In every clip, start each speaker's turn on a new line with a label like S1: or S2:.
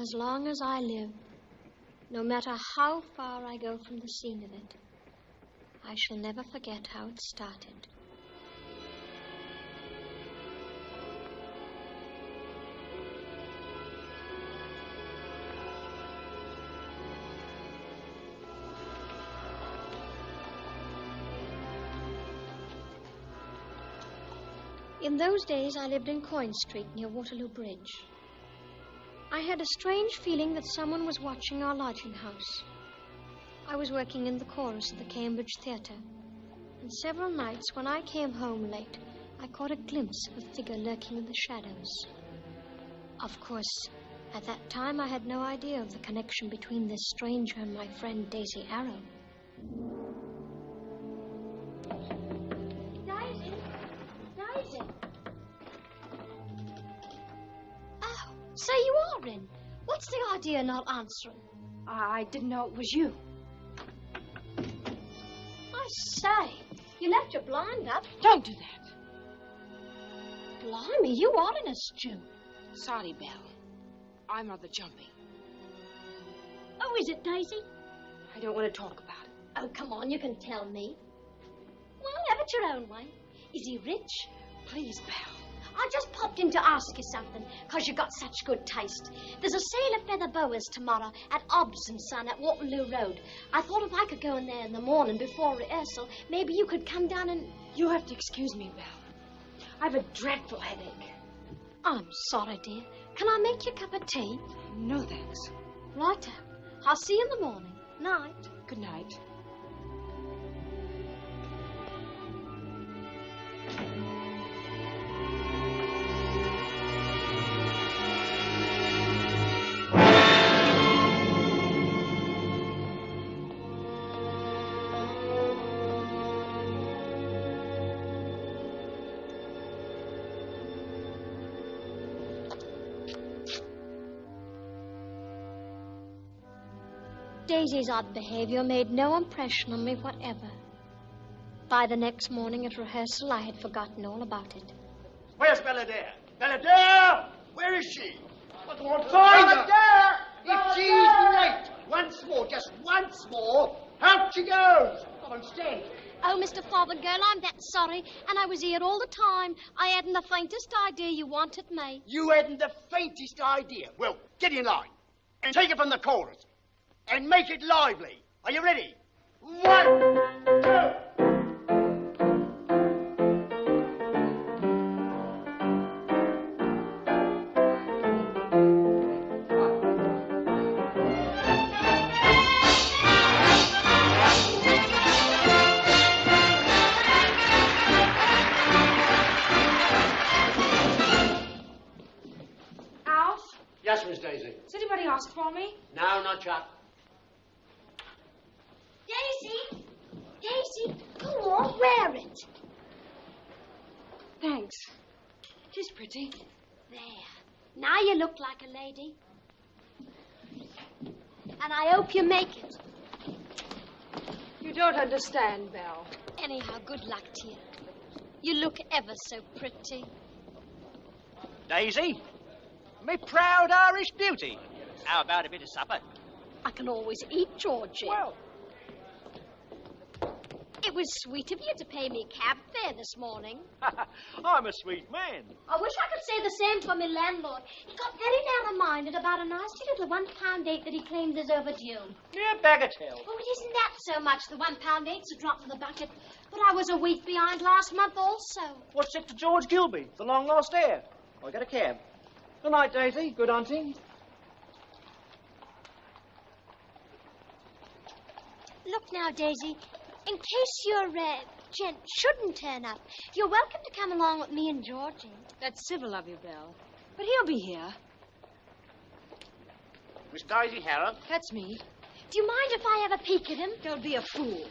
S1: as long as I live, no matter how far I go from the scene of it, I shall never forget how it started. In those days, I lived in Coin Street near Waterloo Bridge. I had a strange feeling that someone was watching our lodging house. I was working in the chorus at the Cambridge Theatre, and several nights when I came home late, I caught a glimpse of a figure lurking in the shadows. Of course, at that time, I had no idea of the connection between this stranger and my friend Daisy Arrow. Daisy! Oh, so you are in. What's the idea not answering?
S2: I didn't know it was you.
S1: I say, you left your blind up.
S2: Don't do that.
S1: Blimey, you are in a stew.
S2: Sorry, Belle. I'm rather jumpy.
S1: Oh, is it, Daisy?
S2: I don't want to talk about it.
S1: Oh, come on, you can tell me. Well, have it your own way. Is he rich?
S2: Please, Belle.
S1: I just popped in to ask you something, 'cause you got such good taste. There's a sale of feather boas tomorrow at Obbs & Son at Waterloo Road. I thought if I could go in there in the morning before rehearsal, maybe you could come down and...
S2: You have to excuse me, Belle. I have a dreadful headache.
S1: I'm sorry, dear. Can I make you a cup of tea?
S2: No, thanks.
S1: Righto. I'll see you in the morning. Night.
S2: Good night.
S1: Daisy's odd behavior made no impression on me whatever. By the next morning at rehearsal, I had forgotten all about it.
S3: Where's Belladere? Belladere! Where is she? I can't find her. Belladere! If she's late once more, just once more, out she goes. On stage.
S1: Oh, Mr. Fothergill, I'm that sorry, and I was here all the time. I hadn't the faintest idea you wanted me.
S3: You hadn't the faintest idea. Well, get in line and take it from the chorus and make it lively. Are you ready? 1, 2. Yes, Miss Daisy.
S2: Has anybody asked for me?
S3: No, not Chuck.
S1: Daisy! Daisy, go on, wear it.
S2: Thanks. It is pretty.
S1: There. Now you look like a lady. And I hope you make it.
S2: You don't understand, Belle.
S1: Anyhow, good luck to you. You look ever so pretty.
S4: Daisy, me proud Irish beauty. How about a bit of supper?
S1: I can always eat, Georgie.
S4: Well,
S1: it was sweet of you to pay me cab fare this morning.
S4: I'm a sweet man.
S1: I wish I could say the same for my landlord. He got very narrow-minded about a nasty little £1.8 that he claims is overdue.
S4: Mere bagatelle.
S1: Oh, it isn't that so much. The £1.8's a drop in the bucket. But I was a week behind last month also.
S4: What's it to George Gilby, the long-lost heir? I got a cab. Good night, Daisy. Good hunting.
S1: Look now, Daisy. In case your gent shouldn't turn up, you're welcome to come along with me and Georgie.
S2: That's civil of you, Belle. But he'll be here.
S3: Miss Daisy Harrow?
S2: That's me.
S1: Do you mind if I have a peek at him?
S2: Don't be a fool.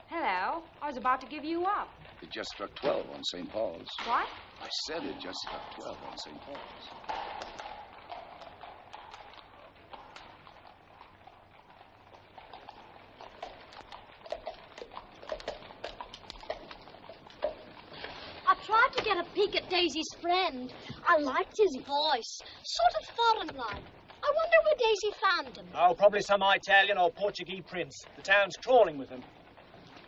S2: Hello. I was about to give you up.
S5: It just struck 12 on St. Paul's.
S2: What?
S5: I said it just struck 12 on St. Paul's.
S1: I tried to get a peek at Daisy's friend. I liked his voice. Sort of foreign-like. I wonder where Daisy found him.
S4: Oh, probably some Italian or Portuguese prince. The town's crawling with them.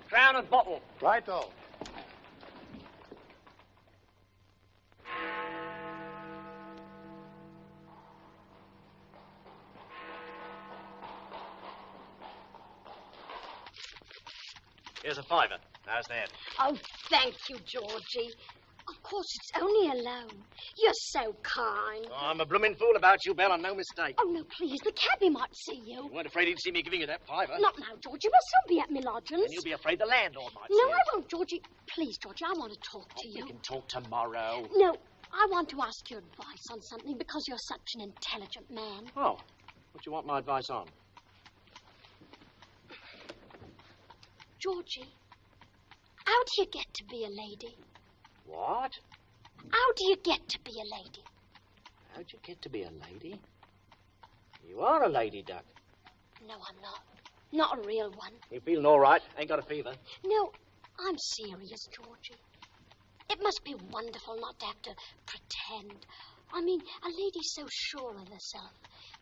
S4: Crown and bottle.
S3: Righto.
S4: Here's a fiver. How's that?
S1: Oh, thank you, Georgie. Of course, it's only a loan. You're so kind.
S4: Oh, I'm a blooming fool about you, Belle, and no mistake.
S1: Oh, no, please. The cabbie might see you.
S4: You weren't afraid he'd see me giving you that fiver?
S1: Not now, Georgie. We'll soon be at me lodgings.
S4: And you'll be afraid the landlord might
S1: No,
S4: see
S1: I
S4: us.
S1: won't, Georgie. Please, Georgie, I want to talk to you.
S4: We can talk tomorrow.
S1: No, I want to ask your advice on something because you're such an intelligent man.
S4: Oh, what do you want my advice on?
S1: Georgie, how do you get to be a lady?
S4: What?
S1: How do you get to be a lady?
S4: How'd you get to be a lady? You are a lady duck.
S1: No, I'm not. Not a real one.
S4: You feeling all right? Ain't got a fever?
S1: No, I'm serious, Georgie. It must be wonderful not to have to pretend. I mean, a lady's so sure of herself.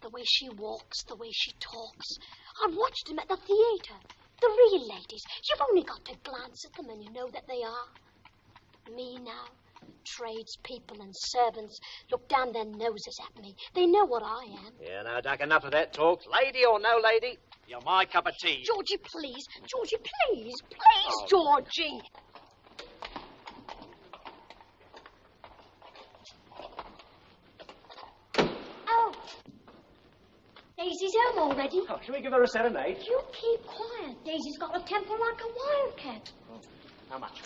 S1: The way she walks, the way she talks. I've watched them at the theatre. The real ladies. You've only got to glance at them and you know that they are. Me now, tradespeople and servants look down their noses at me. They know what I am.
S4: Yeah, now, Duck, enough of that talk. Lady or no lady, you're my cup of tea.
S1: Georgie, please. Georgie, please. Please, Georgie. Oh. Daisy's home already.
S4: Oh, shall we give her a serenade?
S1: You keep quiet. Daisy's got a temper like a wildcat.
S4: How much?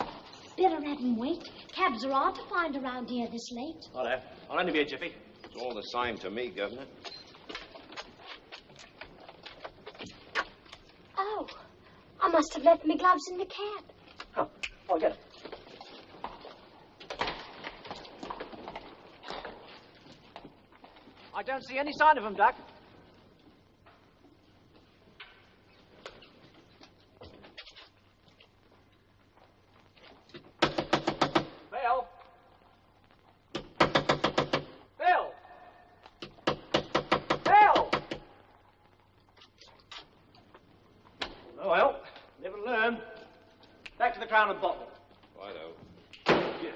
S1: Better let him wait. Cabs are hard to find around here this late.
S4: Righto. I'll only be a jiffy.
S6: It's all the same to me, Governor.
S1: Oh, I must have left my gloves in the cab.
S4: Oh, I'll get it. I don't see any sign of him, Duck. Bill! Bill! Bill! Oh, well, live and learn. Back to the Crown and Bottle.
S6: Righto.
S4: Yeah.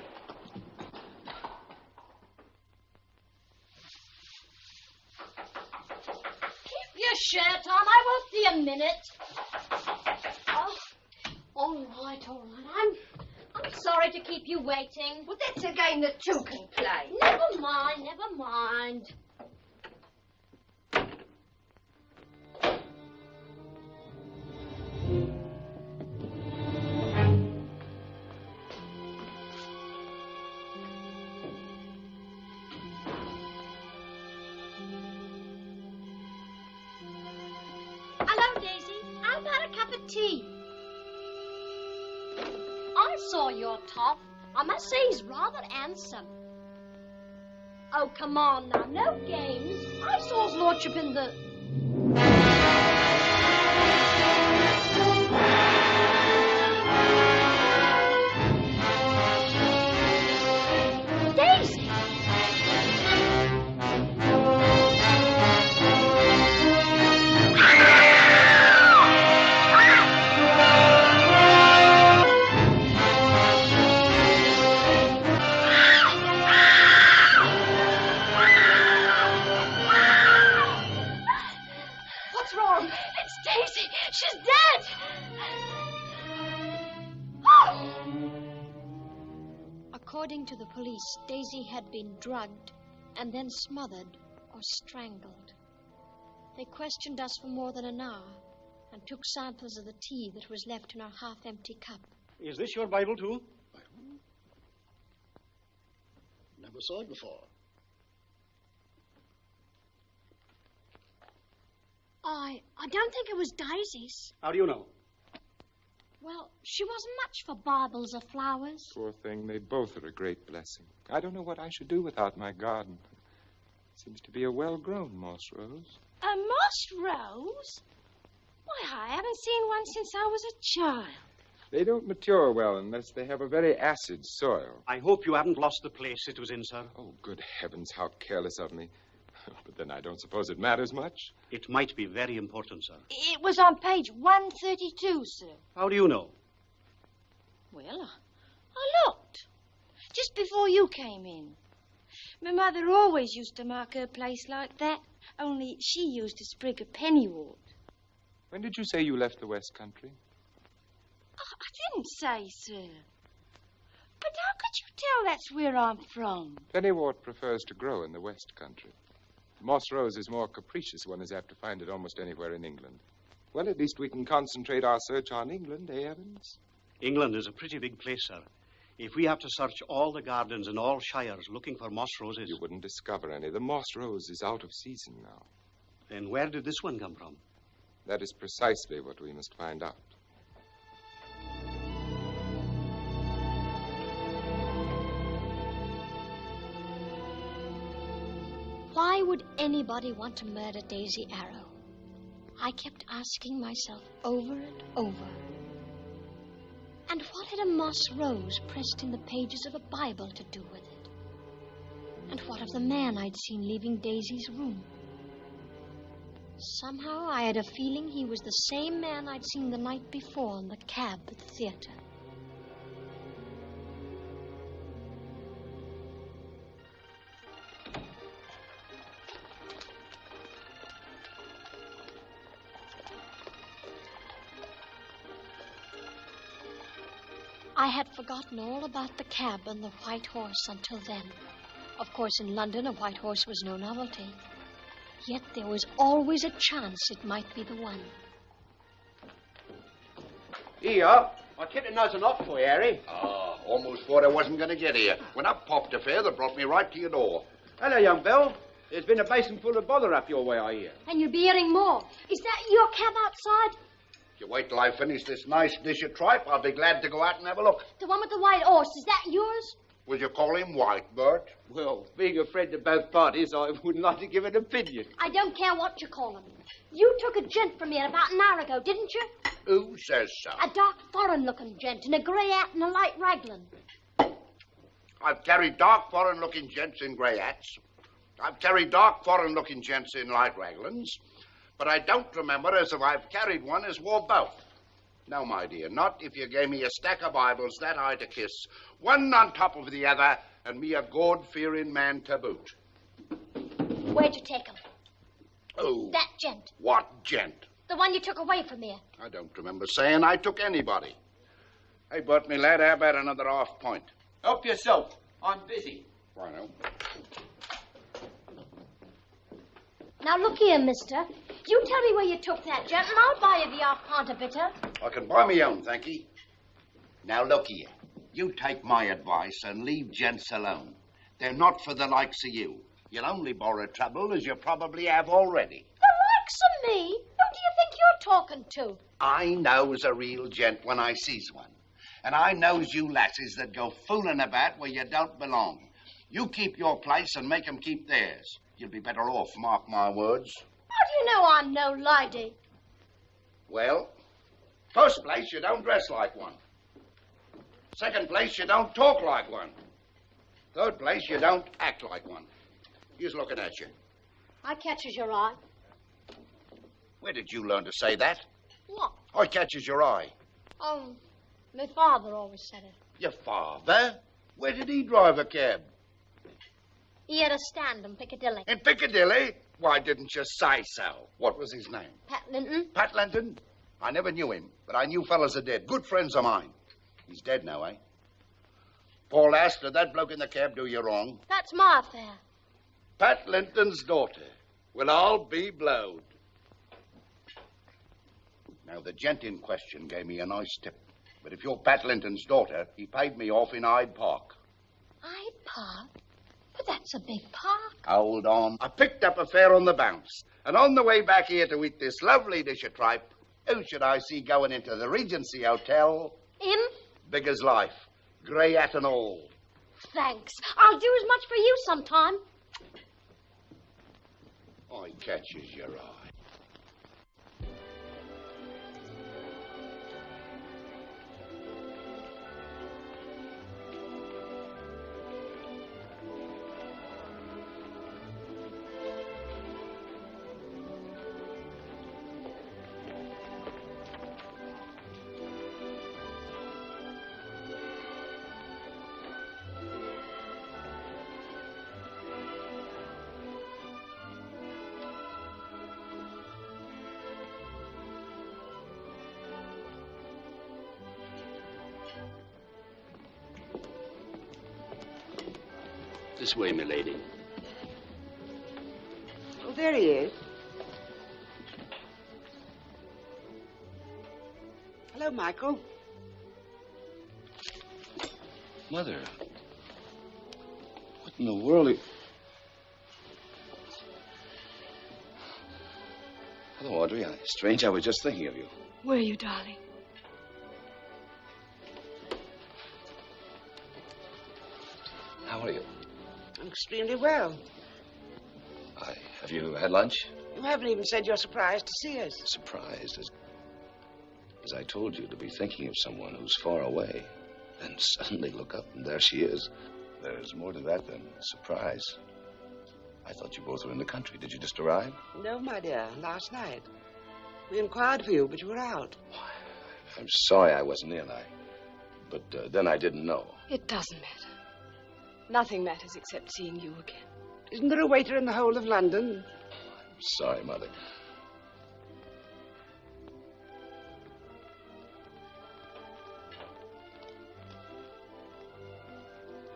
S1: Keep your shirt on. I won't be a minute. Oh, all right, all right. I'm sorry to keep you waiting.
S2: Well, that's a game that two can play.
S1: Never mind, never mind. Hello, Daisy. How about a cup of tea? I saw your top. I must say he's rather handsome. Oh, come on now. No games. I saw his lordship in the... Daisy! What's wrong? It's Daisy. She's dead. According to the police, Daisy had been drugged and then smothered or strangled. They questioned us for more than an hour and took samples of the tea that was left in our half-empty cup.
S7: Is this your Bible, too?
S3: Never saw it before.
S1: I don't think it was Daisy's.
S7: How do you know?
S1: Well, she wasn't much for baubles or flowers.
S8: Poor thing, they both are a great blessing. I don't know what I should do without my garden. It seems to be a well-grown moss rose.
S2: A moss rose? Why, I haven't seen one since I was a child.
S8: They don't mature well unless they have a very acid soil.
S3: I hope you haven't lost the place it was in, sir.
S8: Oh, good heavens, how careless of me. But then I don't suppose it matters much.
S3: It might be very important, sir.
S2: It was on page 132, sir.
S3: How do you know?
S2: Well, I looked. Just before you came in. My mother always used to mark her place like that, only she used a sprig of pennywort.
S8: When did you say you left the West Country?
S2: I didn't say, sir. But how could you tell that's where I'm from?
S8: Pennywort prefers to grow in the West Country. Moss rose is more capricious. One is apt to find it almost anywhere in England. Well, at least we can concentrate our search on England, eh, Evans?
S3: England is a pretty big place, sir. If we have to search all the gardens and all shires looking for moss roses...
S8: You wouldn't discover any. The moss rose is out of season now.
S3: Then where did this one come from?
S8: That is precisely what we must find out.
S1: Why would anybody want to murder Daisy Arrow? I kept asking myself over and over. And what had a moss rose pressed in the pages of a Bible to do with it? And what of the man I'd seen leaving Daisy's room? Somehow I had a feeling he was the same man I'd seen the night before in the cab at the theater. I had forgotten all about the cab and the white horse until then. Of course, in London, a white horse was no novelty. Yet there was always a chance it might be the one.
S3: Here, my kitten has an off for you, Harry.
S5: Ah, almost thought I wasn't going to get here. When up popped a fare that brought me right to your door.
S3: Hello, young Bill. There's been a basin full of bother up your way, I hear.
S1: And you'll be hearing more. Is that your cab outside?
S5: If you wait till I finish this nice dish of tripe, I'll be glad to go out and have a look.
S1: The one with the white horse, is that yours?
S5: Would you call him White, Bert?
S3: Well, being a friend of both parties, I wouldn't like to give an opinion.
S1: I don't care what you call him. You took a gent from here about an hour ago, didn't you?
S5: Who says so?
S1: A dark, foreign-looking gent in a grey hat and a light raglan.
S5: I've carried dark, foreign-looking gents in grey hats. I've carried dark, foreign-looking gents in light raglans. But I don't remember as if I've carried one as wore both. No, my dear, not if you gave me a stack of Bibles that I to kiss, one on top of the other, and me a God-fearing man to boot.
S1: Where'd you take him?
S5: Oh.
S1: That gent.
S5: What gent?
S1: The one you took away from here.
S5: I don't remember saying I took anybody. Hey, Bert, me lad, how about another off point?
S3: Help yourself. I'm busy.
S5: Righto.
S1: Now, look here, mister. You tell me where you took that gent, and I'll buy you the off-counter bitter.
S5: I can buy me own, thank ye. Now, look here. You take my advice and leave gents alone. They're not for the likes of you. You'll only borrow trouble, as you probably have already.
S1: The likes of me? Who do you think you're talking to?
S5: I knows a real gent when I sees one. And I knows you lasses that go fooling about where you don't belong. You keep your place and make 'em keep theirs. You'll be better off, mark my words.
S1: How do you know I'm no lady?
S5: Well, first place, you don't dress like one. Second place, you don't talk like one. Third place, you don't act like one. He's looking at you.
S1: I catches your eye.
S5: Where did you learn to say that?
S1: What?
S5: I catches your eye.
S1: Oh, my father always said it.
S5: Your father? Where did he drive a cab?
S1: He had a stand in Piccadilly.
S5: In Piccadilly? Why didn't you say so? What was his name?
S1: Pat Linton.
S5: Pat Linton? I never knew him, but I knew fellas are dead. Good friends of mine. He's dead now, eh? Paul asked, did that bloke in the cab do you wrong?
S1: That's my affair.
S5: Pat Linton's daughter. Well, I'll be blowed. Now, the gent in question gave me a nice tip. But if you're Pat Linton's daughter, he paid me off in Hyde Park.
S1: Hyde Park? But that's a big park.
S5: Hold on. I picked up a fare on the bounce. And on the way back here to eat this lovely dish of tripe, who should I see going into the Regency Hotel?
S1: Him?
S5: Big as life. Grey hat and all.
S1: Thanks. I'll do as much for you sometime.
S5: I catches your eye.
S7: This way, milady.
S9: Oh, there he is. Hello, Michael.
S7: Mother. What in the world are you... Hello, Audrey. Strange, I was just thinking of you.
S10: Were you, darling?
S7: How are you?
S9: I'm extremely well.
S7: Have you had lunch?
S9: You haven't even said you're surprised to see us.
S7: Surprised, as I told you, to be thinking of someone who's far away. Then suddenly look up, and there she is. There's more to that than surprise. I thought you both were in the country. Did you just arrive?
S9: No, my dear, last night. We inquired for you, but you were out.
S7: I'm sorry I wasn't in. But then I didn't know.
S10: It doesn't matter. Nothing matters except seeing you again.
S9: Isn't there a waiter in the whole of London?
S7: I'm sorry, Mother.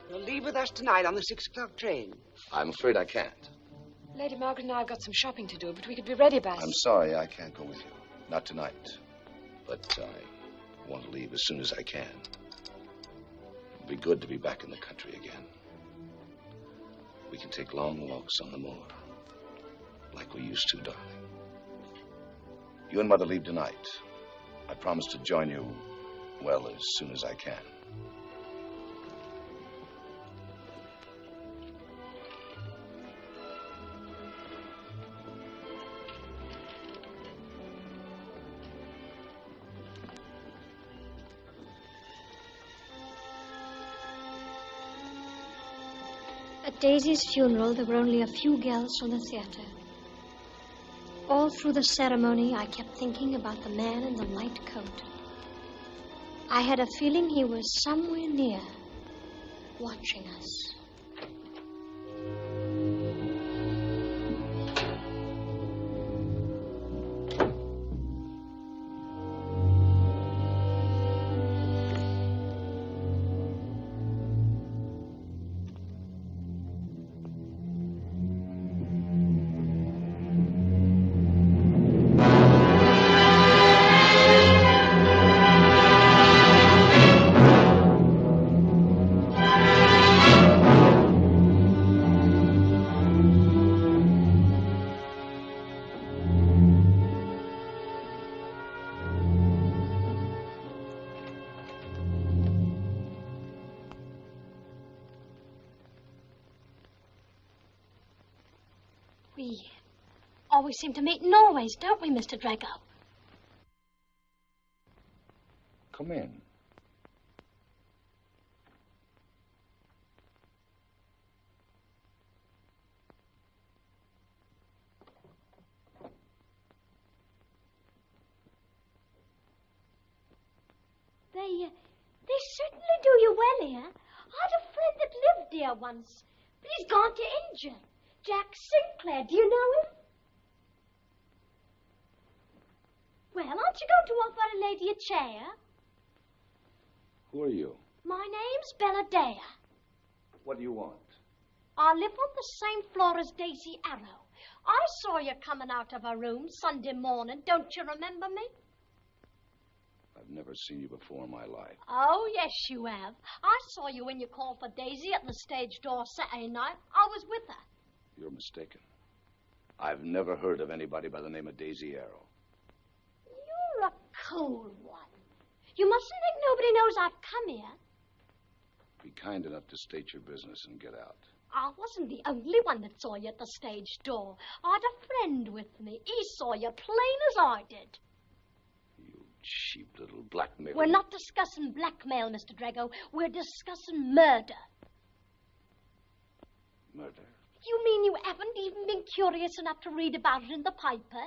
S9: You'll leave with us tonight on the 6 o'clock train.
S7: I'm afraid I can't.
S10: Lady Margaret and I have got some shopping to do, but we could be ready by...
S7: I'm sorry I can't go with you. Not tonight. But I want to leave as soon as I can. It'll be good to be back in the country again. We can take long walks on the moor. Like we used to, darling. You and Mother leave tonight. I promise to join you, well, as soon as I can.
S1: At Daisy's funeral, there were only a few girls from the theater. All through the ceremony, I kept thinking about the man in the light coat. I had a feeling he was somewhere near, watching us.
S2: We always seem to meet in Norway's, don't we, Mr. Drago?
S7: Come in.
S2: They certainly do you well here. I had a friend that lived here once, but he's gone to India. Jack Sinclair, do you know him? Well, aren't you going to offer a lady a chair?
S7: Who are you?
S2: My name's Belladea.
S7: What do you want?
S2: I live on the same floor as Daisy Arrow. I saw you coming out of her room Sunday morning. Don't you remember me?
S7: I've never seen you before in my life.
S2: Oh, yes, you have. I saw you when you called for Daisy at the stage door Saturday night. I was with her.
S7: You're mistaken. I've never heard of anybody by the name of Daisy Arrow.
S2: You're a cool one. You mustn't think nobody knows I've come here.
S7: Be kind enough to state your business and get out.
S2: I wasn't the only one that saw you at the stage door. I had a friend with me. He saw you plain as I did.
S7: You cheap little blackmailer.
S2: We're not discussing blackmail, Mr. Drago. We're discussing murder.
S7: Murder?
S2: You mean you haven't even been curious enough to read about it in the paper?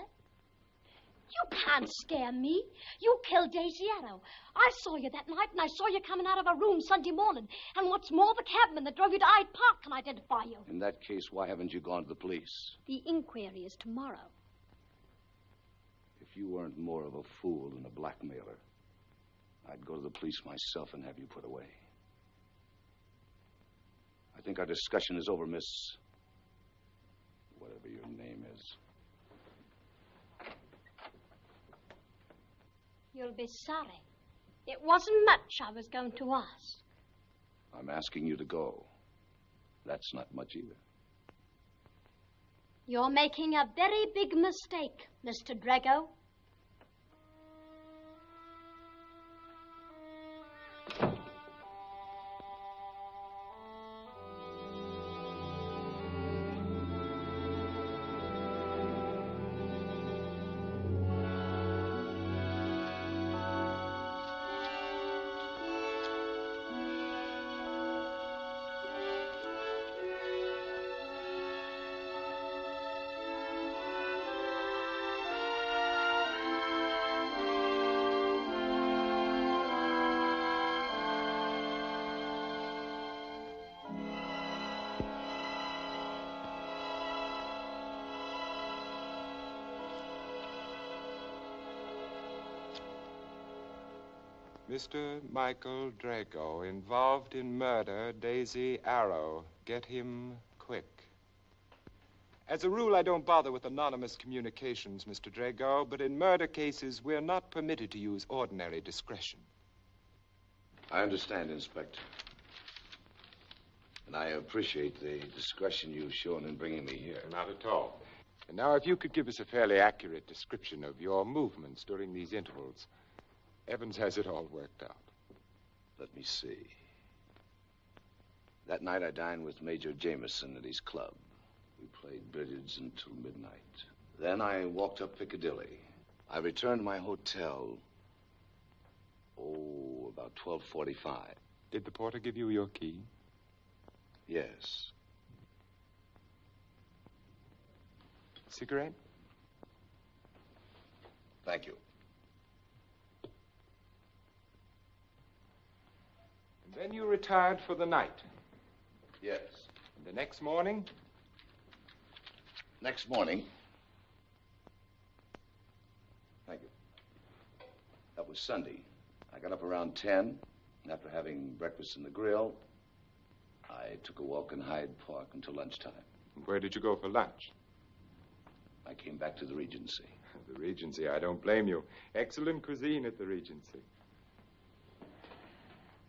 S2: You can't scare me. You killed Daisy Arrow. I saw you that night, and I saw you coming out of a room Sunday morning. And what's more, the cabman that drove you to Hyde Park can identify you.
S7: In that case, why haven't you gone to the police?
S2: The inquiry is tomorrow.
S7: If you weren't more of a fool than a blackmailer, I'd go to the police myself and have you put away. I think our discussion is over, Miss... whatever your name is.
S1: You'll be sorry. It wasn't much I was going to ask.
S7: I'm asking you to go. That's not much either.
S1: You're making a very big mistake, Mr. Drago.
S8: Mr. Michael Drago, involved in murder, Daisy Arrow. Get him quick. As a rule, I don't bother with anonymous communications, Mr. Drago, but in murder cases, we're not permitted to use ordinary discretion.
S7: I understand, Inspector. And I appreciate the discretion you've shown in bringing me here.
S8: Not at all. And now, if you could give us a fairly accurate description of your movements during these intervals. Evans has it all worked out.
S7: Let me see. That night I dined with Major Jameson at his club. We played billiards until midnight. Then I walked up Piccadilly. I returned to my hotel, about 12:45.
S8: Did the porter give you your key?
S7: Yes.
S8: Cigarette?
S7: Thank you.
S8: Then you retired for the night.
S7: Yes.
S8: And the next morning?
S7: Next morning. Thank you. That was Sunday. I got up around 10, and after having breakfast in the grill, I took a walk in Hyde Park until lunchtime.
S8: Where did you go for lunch?
S7: I came back to the Regency.
S8: The Regency, I don't blame you. Excellent cuisine at the Regency.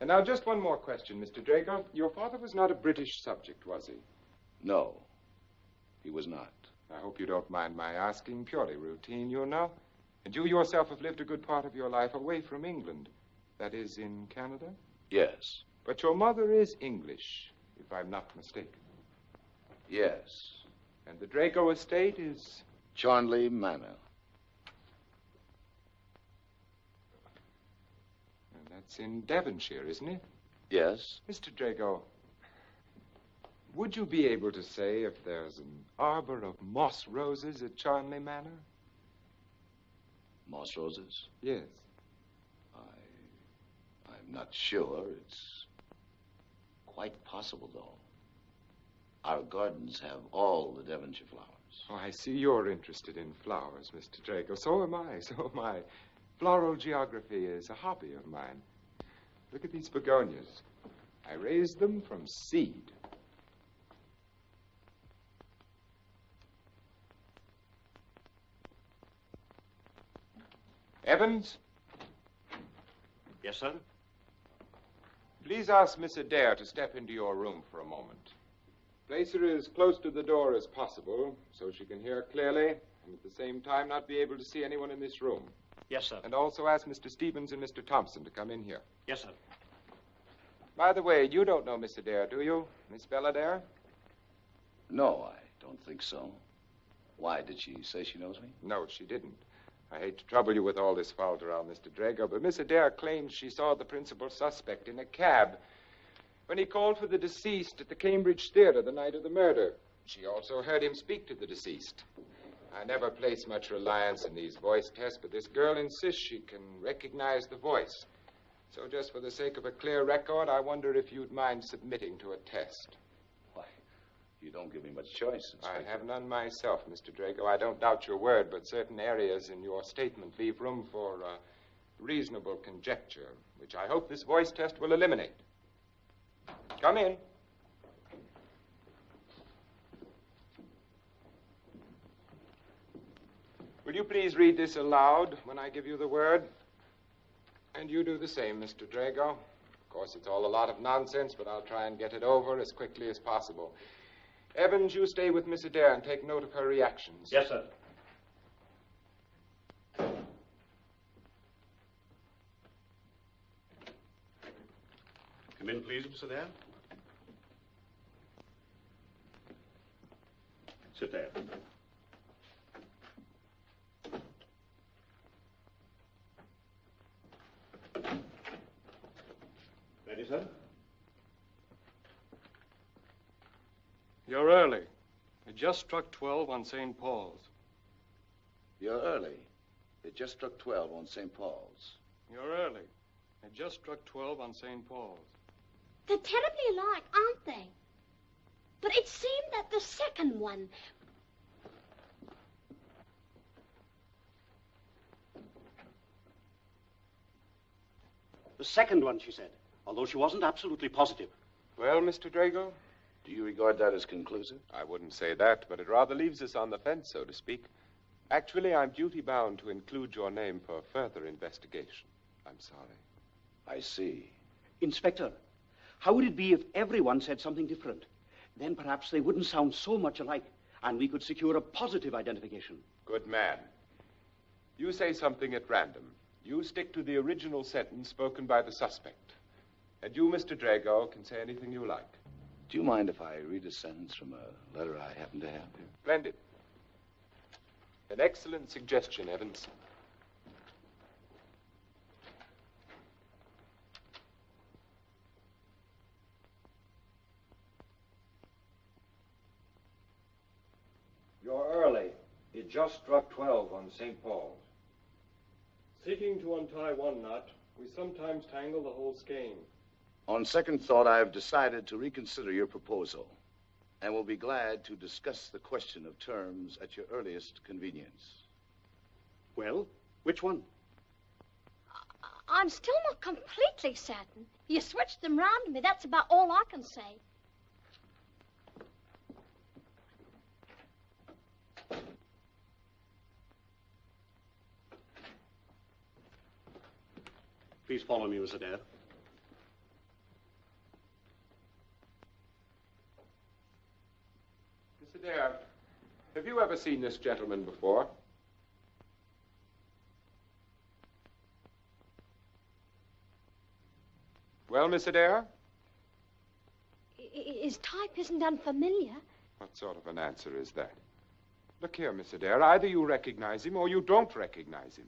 S8: And now, just one more question, Mr. Drago. Your father was not a British subject, was he?
S7: No, he was not.
S8: I hope you don't mind my asking. Purely routine, you know. And you yourself have lived a good part of your life away from England. That is, in Canada?
S7: Yes.
S8: But your mother is English, if I'm not mistaken.
S7: Yes.
S8: And the Drago estate is?
S7: Charnley Manor.
S8: That's in Devonshire, isn't it?
S7: Yes.
S8: Mr. Drago, would you be able to say if there's an arbor of moss roses at Charnley Manor?
S7: Moss roses?
S8: Yes.
S7: I'm not sure. It's quite possible, though. Our gardens have all the Devonshire flowers.
S8: Oh, I see you're interested in flowers, Mr. Drago. So am I, so am I. Floral geography is a hobby of mine. Look at these begonias. I raised them from seed. Evans?
S3: Yes, sir?
S8: Please ask Miss Adair to step into your room for a moment. Place her as close to the door as possible so she can hear clearly and at the same time not be able to see anyone in this room.
S3: Yes, sir.
S8: And also ask Mr. Stevens and Mr. Thompson to come in here.
S3: Yes, sir.
S8: By the way, you don't know Miss Adair, do you? Miss Belladere?
S7: No, I don't think so. Why, did she say she knows me?
S8: No, she didn't. I hate to trouble you with all this falter on Mr. Drago, but Miss Adair claims she saw the principal suspect in a cab when he called for the deceased at the Cambridge Theater the night of the murder. She also heard him speak to the deceased. I never place much reliance in these voice tests, but this girl insists she can recognize the voice. So just for the sake of a clear record, I wonder if you'd mind submitting to a test.
S7: Why, you don't give me much choice, Inspector.
S8: I have none myself, Mr. Drago. I don't doubt your word, but certain areas in your statement leave room for reasonable conjecture, which I hope this voice test will eliminate. Come in. Will you please read this aloud when I give you the word? And you do the same, Mr. Drago. Of course, it's all a lot of nonsense, but I'll try and get it over as quickly as possible. Evans, you stay with Miss Adair and take note of her reactions.
S3: Yes, sir. Come in, please, Miss Adair. Sit there. Ready, sir?
S11: You're early. It just struck 12 on St. Paul's.
S7: You're early. It just struck 12 on St. Paul's.
S11: You're early. It just struck 12 on St. Paul's.
S12: They're terribly alike, aren't they? But it seemed that the second one...
S3: The second one, she said, although she wasn't absolutely positive.
S8: Well, Mr. Drago?
S7: Do you regard that as conclusive?
S8: I wouldn't say that, but it rather leaves us on the fence, so to speak. Actually, I'm duty-bound to include your name for further investigation. I'm sorry.
S7: I see.
S3: Inspector, how would it be if everyone said something different? Then perhaps they wouldn't sound so much alike, and we could secure a positive identification.
S8: Good man. You say something at random. You stick to the original sentence spoken by the suspect. And you, Mr. Drago, can say anything you like.
S7: Do you mind if I read a sentence from a letter I happen to have here?
S8: Splendid. An excellent suggestion, Evans.
S11: You're early. It just struck 12 on St. Paul's. Seeking to untie one knot, we sometimes tangle the whole skein.
S7: On second thought, I have decided to reconsider your proposal and will be glad to discuss the question of terms at your earliest convenience.
S3: Well, which one?
S12: I'm still not completely certain. You switched them round to me. That's about all I can say.
S3: Please follow me, Miss Adair.
S8: Miss Adair, have you ever seen this gentleman before? Well, Miss Adair?
S12: His type isn't unfamiliar.
S8: What sort of an answer is that? Look here, Miss Adair, either you recognize him or you don't recognize him.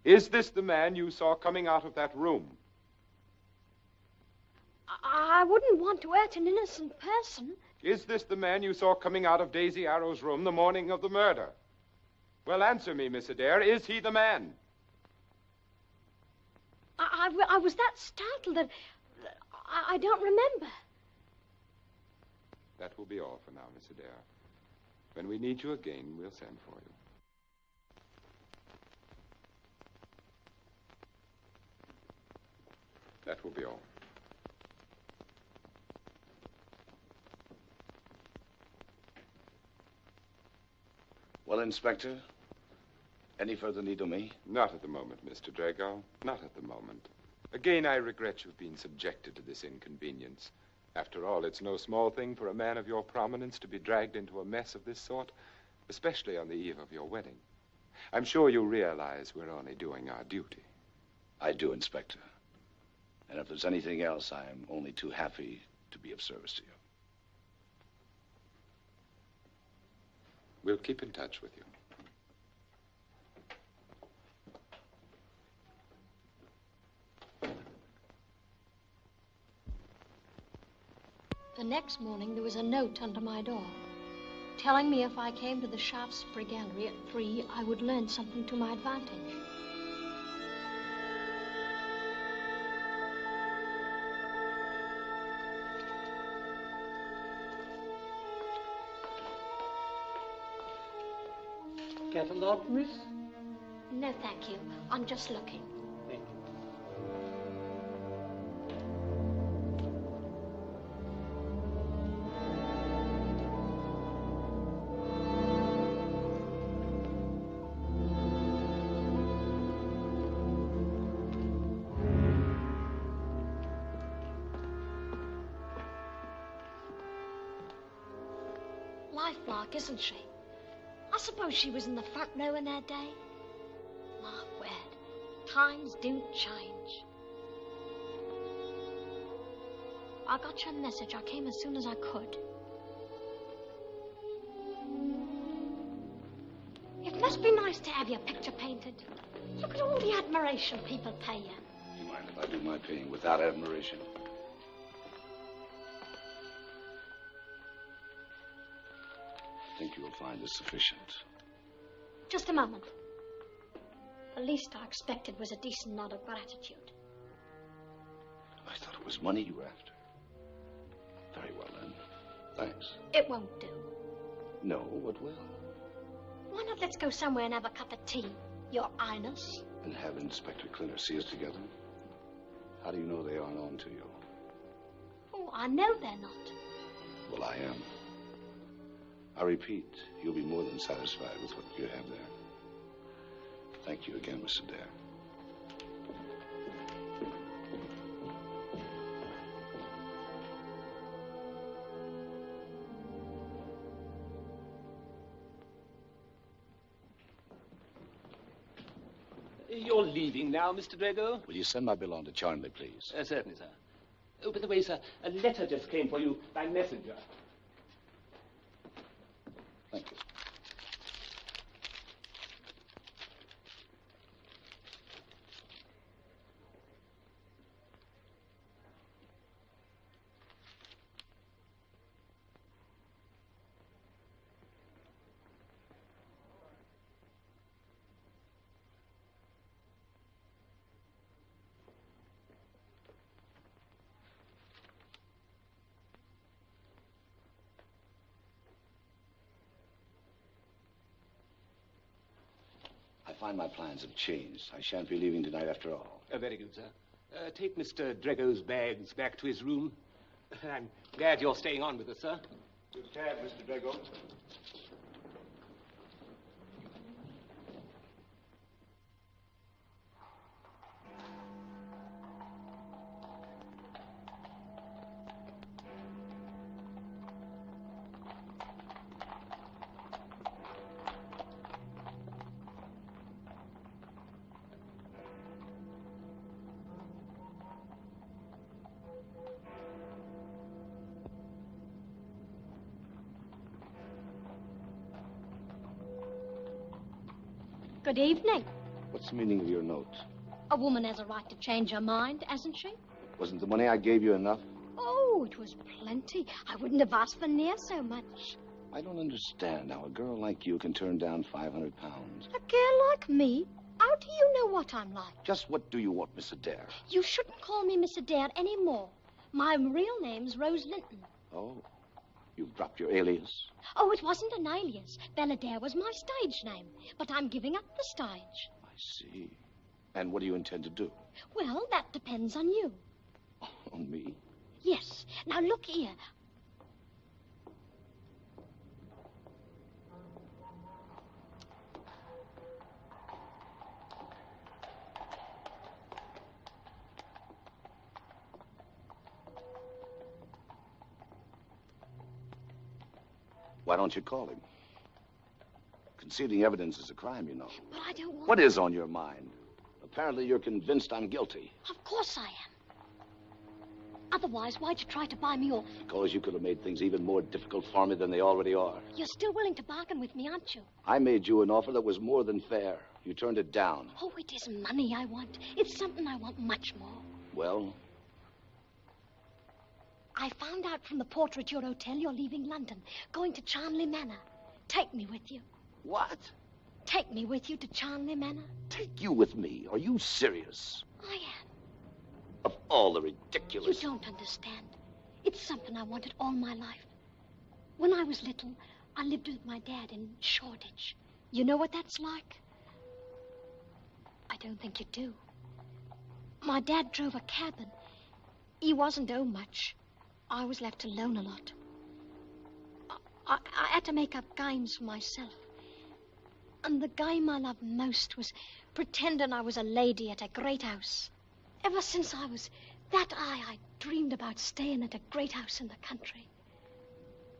S8: Is this the man you saw coming out of that room?
S12: I wouldn't want to hurt an innocent person.
S8: Is this the man you saw coming out of Daisy Arrow's room the morning of the murder? Well, answer me, Miss Adair. Is he the man?
S12: I was that startled that I don't remember.
S8: That will be all for now, Miss Adair. When we need you again, we'll send for you. That will be all.
S7: Well, Inspector, any further need of me?
S8: Not at the moment, Mr. Drago. Not at the moment. Again, I regret you've been subjected to this inconvenience. After all, it's no small thing for a man of your prominence to be dragged into a mess of this sort, especially on the eve of your wedding. I'm sure you realize we're only doing our duty.
S7: I do, Inspector. And if there's anything else, I'm only too happy to be of service to you.
S8: We'll keep in touch with you.
S1: The next morning, there was a note under my door telling me if I came to the Shaftesbury Gallery at 3, I would learn something to my advantage.
S3: Catalogue, miss?
S1: No, thank you. I'm just looking.
S3: Thank you.
S12: lifelike, isn't she? I suppose she was in the front row in her day. My word, times do change. I got your message. I came as soon as I could. It must be nice to have your picture painted. Look at all the admiration people pay you.
S7: Do you mind if I do my painting without admiration? I think you will find this sufficient.
S12: Just a moment. The least I expected was a decent nod of gratitude.
S7: I thought it was money you were after. Very well, then. Thanks.
S12: It won't do.
S7: No, what will?
S12: Why not let's go somewhere and have a cup of tea, Your Highness?
S7: And have Inspector Clinner see us together? How do you know they aren't on to you?
S12: Oh, I know they're not.
S7: Well, I am. I repeat, you'll be more than satisfied with what you have there. Thank you again, Mr. Dare.
S13: You're leaving now, Mr. Drago?
S7: Will you send my bill on to Charnley, please?
S13: Certainly, sir. Oh, by the way, sir, a letter just came for you by messenger.
S7: Thank you. I find my plans have changed. I shan't be leaving tonight after all.
S13: Very good, sir. Take Mr. Drago's bags back to his room. I'm glad you're staying on with us, sir.
S8: Good cab, Mr. Drago.
S12: Good evening.
S7: What's the meaning of your note?
S12: A woman has a right to change her mind, hasn't she?
S7: Wasn't the money I gave you enough?
S12: Oh, it was plenty. I wouldn't have asked for near so much.
S7: I don't understand how a girl like you can turn down 500 pounds.
S12: A girl like me? How do you know what I'm like?
S7: Just what do you want, Miss Adair?
S12: You shouldn't call me Miss Adair anymore. My real name's Rose Linton.
S7: Oh, you've dropped your alias?
S12: Oh, it wasn't an alias. Belladere was my stage name. But I'm giving up the stage.
S7: I see. And what do you intend to do?
S12: Well, that depends on you.
S7: On me?
S12: Yes. Now, look here.
S7: Why don't you call him? Concealing evidence is a crime, you know.
S12: But I don't want...
S7: What is on your mind? Apparently you're convinced I'm guilty.
S12: Of course I am. Otherwise, why'd you try to buy me off?
S7: Because you could have made things even more difficult for me than they already are.
S12: You're still willing to bargain with me, aren't you?
S7: I made you an offer that was more than fair. You turned it down.
S12: Oh, it isn't money I want. It's something I want much more.
S7: Well?
S12: I found out from the porter at your hotel you're leaving London, going to Charnley Manor. Take me with you.
S7: What?
S12: Take me with you to Charnley Manor.
S7: Take you with me? Are you serious?
S12: I am.
S7: Of all the ridiculous...
S12: You don't understand. It's something I wanted all my life. When I was little, I lived with my dad in Shoreditch. You know what that's like? I don't think you do. My dad drove a cabin. He wasn't owed much. I was left alone a lot. I had to make up games for myself. And the game I loved most was pretending I was a lady at a great house. Ever since I was that I dreamed about staying at a great house in the country.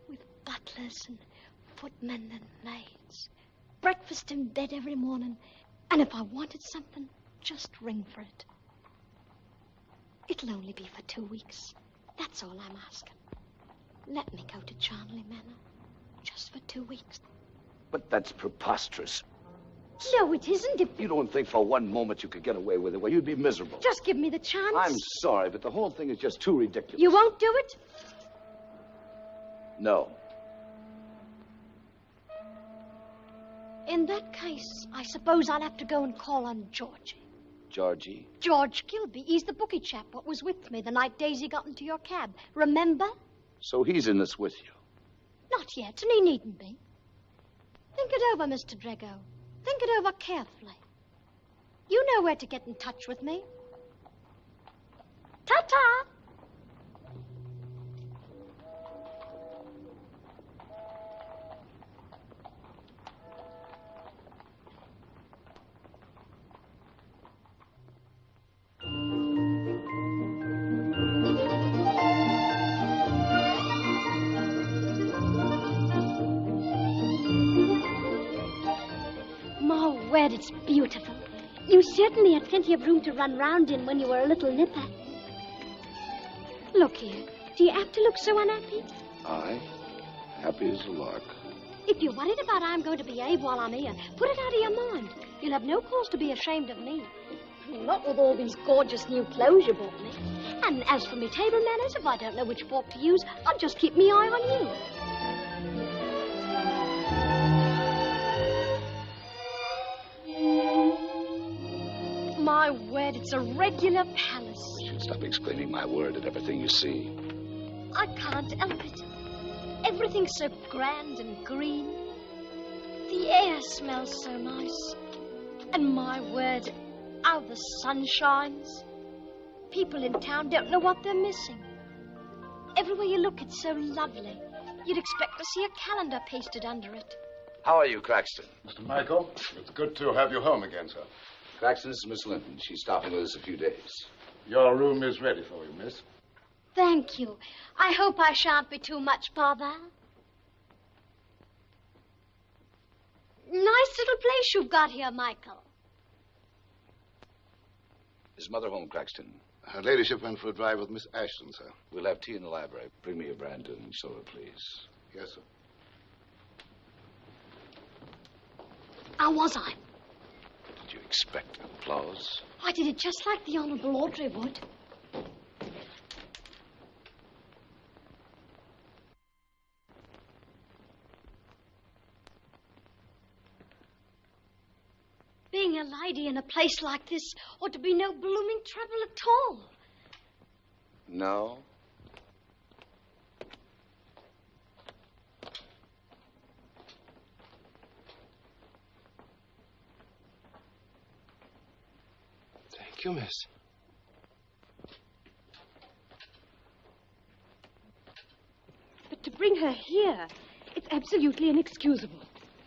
S12: With butlers and footmen and maids. Breakfast in bed every morning. And if I wanted something, just ring for it. It'll only be for 2 weeks. That's all I'm asking. Let me go to Charnley Manor. Just for 2 weeks.
S7: But that's preposterous.
S12: No, it isn't. If
S7: You don't think for one moment you could get away with it? Well, you'd be miserable.
S12: just give me the chance.
S7: I'm sorry, but the whole thing is just too ridiculous.
S12: You won't do it?
S7: No.
S12: In that case, I suppose I'll have to go and call on Georgie.
S7: Georgie?
S12: George Kilby. He's the bookie chap what was with me the night Daisy got into your cab. Remember?
S7: So he's in this with you?
S12: Not yet, and he needn't be. Think it over, Mr. Drago. Think it over carefully. You know where to get in touch with me. Ta-ta! My word, it's beautiful. You certainly had plenty of room to run round in when you were a little nipper. Look here. Do you have to look so unhappy?
S7: I? Happy as a lark.
S12: If you're worried about how I'm going to behave while I'm here, put it out of your mind. You'll have no cause to be ashamed of me. Not with all these gorgeous new clothes you bought me. And as for me table manners, if I don't know which fork to use, I'll just keep me eye on you. My word, it's a regular palace.
S7: You should stop exclaiming my word at everything you see.
S12: I can't help it. Everything's so grand and green. The air smells so nice. And my word, how the sun shines. People in town don't know what they're missing. Everywhere you look, it's so lovely. You'd expect to see a calendar pasted under it.
S7: How are you, Craxton?
S5: Mr. Michael, it's good to have you home again, sir.
S7: Craxton, this is Miss Linton. She's stopping with us a few days.
S5: Your room is ready for you, miss.
S12: Thank you. I hope I shan't be too much bother. Nice little place you've got here, Michael.
S7: Is Mother home, Craxton?
S5: Her ladyship went for a drive with Miss Ashton, sir.
S7: We'll have tea in the library. Bring me a brandy and soda, please.
S5: Yes, sir.
S12: How was I?
S7: Did you expect applause?
S12: I did it just like the Honourable Audrey would. Being a lady in a place like this ought to be no blooming trouble at all.
S7: No?
S11: Thank you, miss.
S10: But to bring her here, it's absolutely inexcusable.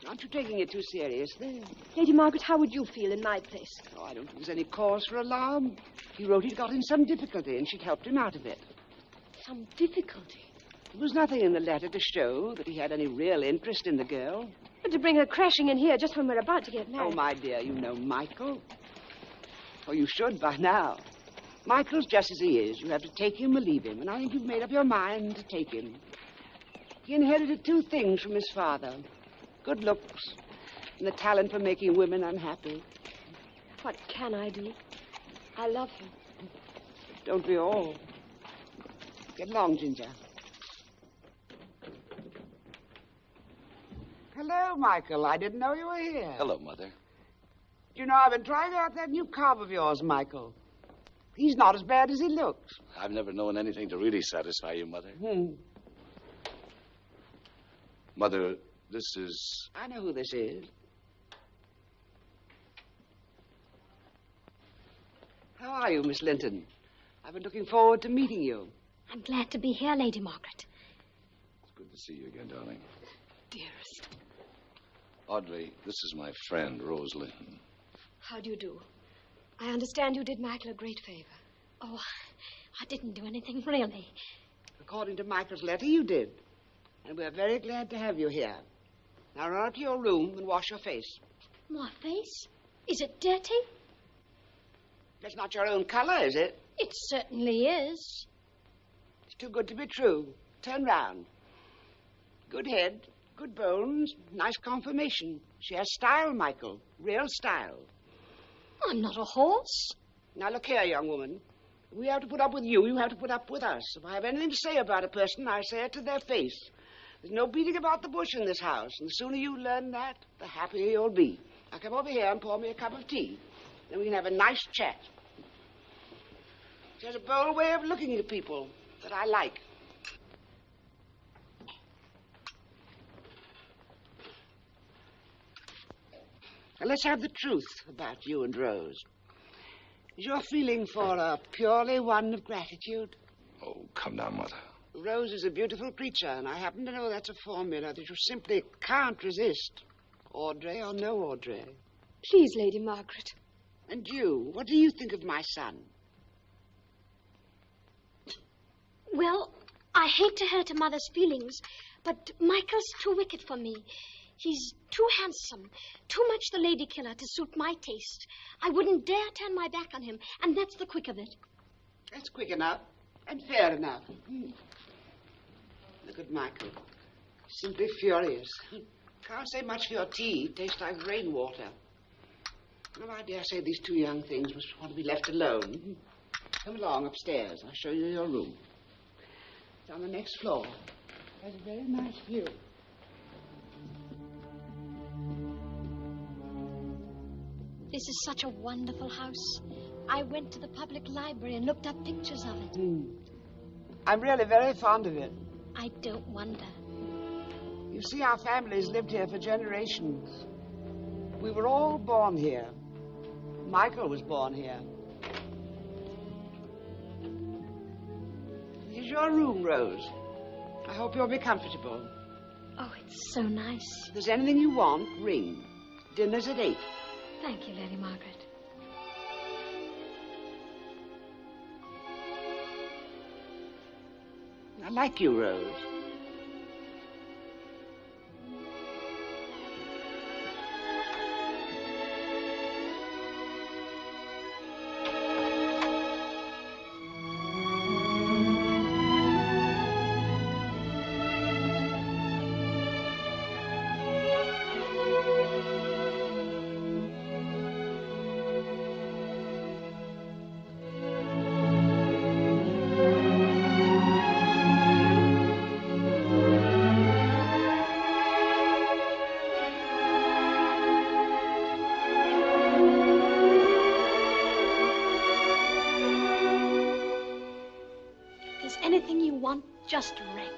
S9: Aren't you taking it too seriously?
S10: Lady Margaret, how would you feel in my place?
S9: Oh, I don't think there's any cause for alarm. He wrote he'd got in some difficulty, and she'd helped him out of it.
S10: Some difficulty?
S9: There was nothing in the letter to show that he had any real interest in the girl.
S10: But to bring her crashing in here just when we're about to get married.
S9: Oh, my dear, you know Michael. Oh, you should by now. Michael's just as he is. You have to take him or leave him, and I think you've made up your mind to take him. He inherited two things from his father. Good looks and the talent for making women unhappy.
S10: What can I do? I love him.
S9: Don't we all? Get along, Ginger. Hello, Michael. I didn't know you were here.
S7: Hello, Mother.
S9: You know, I've been trying out that new cob of yours, Michael. He's not as bad as he looks.
S7: I've never known anything to really satisfy you, Mother. Mother, this is...
S9: I know who this is. How are you, Miss Linton? I've been looking forward to meeting you.
S12: I'm glad to be here, Lady Margaret.
S7: It's good to see you again, darling.
S10: Dearest.
S7: Audrey, this is my friend, Rose Linton.
S10: How do you do? I understand you did Michael a great favor.
S12: Oh, I didn't do anything, really.
S9: According to Michael's letter, you did. And we're very glad to have you here. Now run up to your room and wash your face.
S12: My face? Is it dirty?
S9: That's not your own color, is it?
S12: It certainly is.
S9: It's too good to be true. Turn round. Good head, good bones, nice conformation. She has style, Michael. Real style.
S12: I'm not a horse.
S9: Now look here, young woman. If we have to put up with you, you have to put up with us. If I have anything to say about a person, I say it to their face. There's no beating about the bush in this house, and the sooner you learn that, the happier you'll be. Now come over here and pour me a cup of tea. Then we can have a nice chat. She has a bold way of looking at people that I like. Now let's have the truth about you and Rose. Is your feeling for her purely one of gratitude?
S7: Oh, come now, Mother.
S9: Rose is a beautiful creature, and I happen to know that's a formula that you simply can't resist. Audrey or no Audrey.
S10: Please, Lady Margaret.
S9: And you, what do you think of my son?
S12: Well, I hate to hurt a mother's feelings, but Michael's too wicked for me. He's too handsome, too much the lady killer to suit my taste. I wouldn't dare turn my back on him, and that's the quick of it.
S9: That's quick enough and fair enough. Look at Michael. Simply furious. Can't say much for your tea. Tastes like rainwater. Well, I dare say these two young things must want to be left alone. Come along upstairs. I'll show you your room. It's on the next floor. It has a very nice view.
S12: This is such a wonderful house. I went to the public library and looked up pictures of it.
S9: I'm really very fond of it.
S12: I don't wonder.
S9: You see, our family's lived here for generations. We were all born here. Michael was born here. Here's your room, Rose. I hope you'll be comfortable.
S12: Oh, it's so nice.
S9: If there's anything you want, ring. Dinner's at 8.
S12: Thank you, Lady Margaret.
S9: I like you, Rose.
S12: Anything you want, just ring.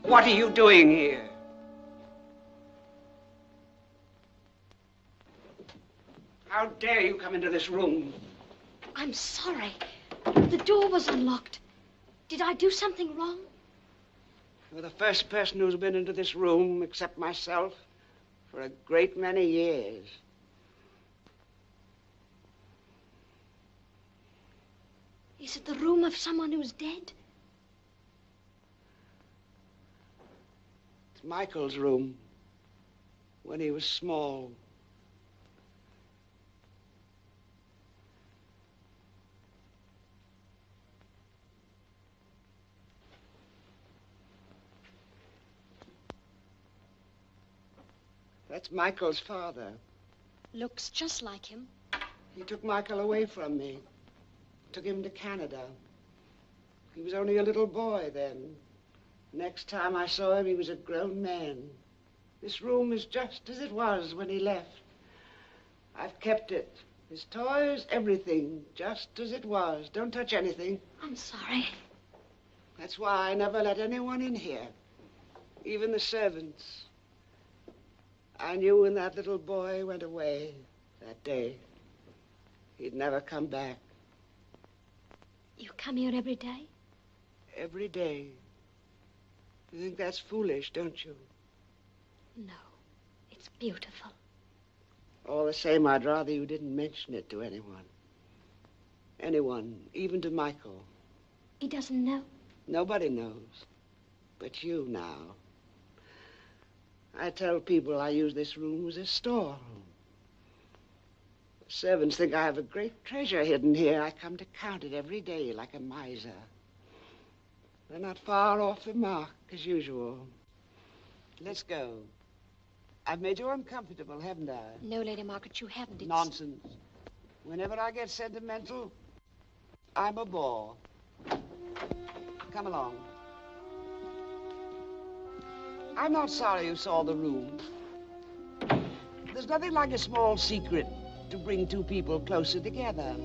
S9: What are you doing here? How dare you come into this room?
S12: I'm sorry. The door was unlocked. Did I do something wrong?
S9: You're the first person who's been into this room, except myself, for a great many years.
S12: Is it the room of someone who's dead?
S9: It's Michael's room, when he was small. That's Michael's father.
S12: Looks just like him.
S9: He took Michael away from me. Took him to Canada. He was only a little boy then. Next time I saw him, he was a grown man. This room is just as it was when he left. I've kept it. His toys, everything, just as it was. Don't touch anything.
S12: I'm sorry.
S9: That's why I never let anyone in here, even the servants. I knew when that little boy went away that day, he'd never come back.
S12: You come here every day?
S9: Every day. You think that's foolish, don't you?
S12: No, it's beautiful.
S9: All the same, I'd rather you didn't mention it to anyone. Anyone, even to Michael.
S12: He doesn't know?
S9: Nobody knows. But you now. I tell people I use this room as a storeroom. The servants think I have a great treasure hidden here. I come to count it every day like a miser. They're not far off the mark, as usual. Let's go. I've made you uncomfortable, haven't I?
S12: No, Lady Margaret, you haven't. It's...
S9: Nonsense. Whenever I get sentimental, I'm a bore. Come along. I'm not sorry you saw the room. There's nothing like a small secret to bring two people closer together.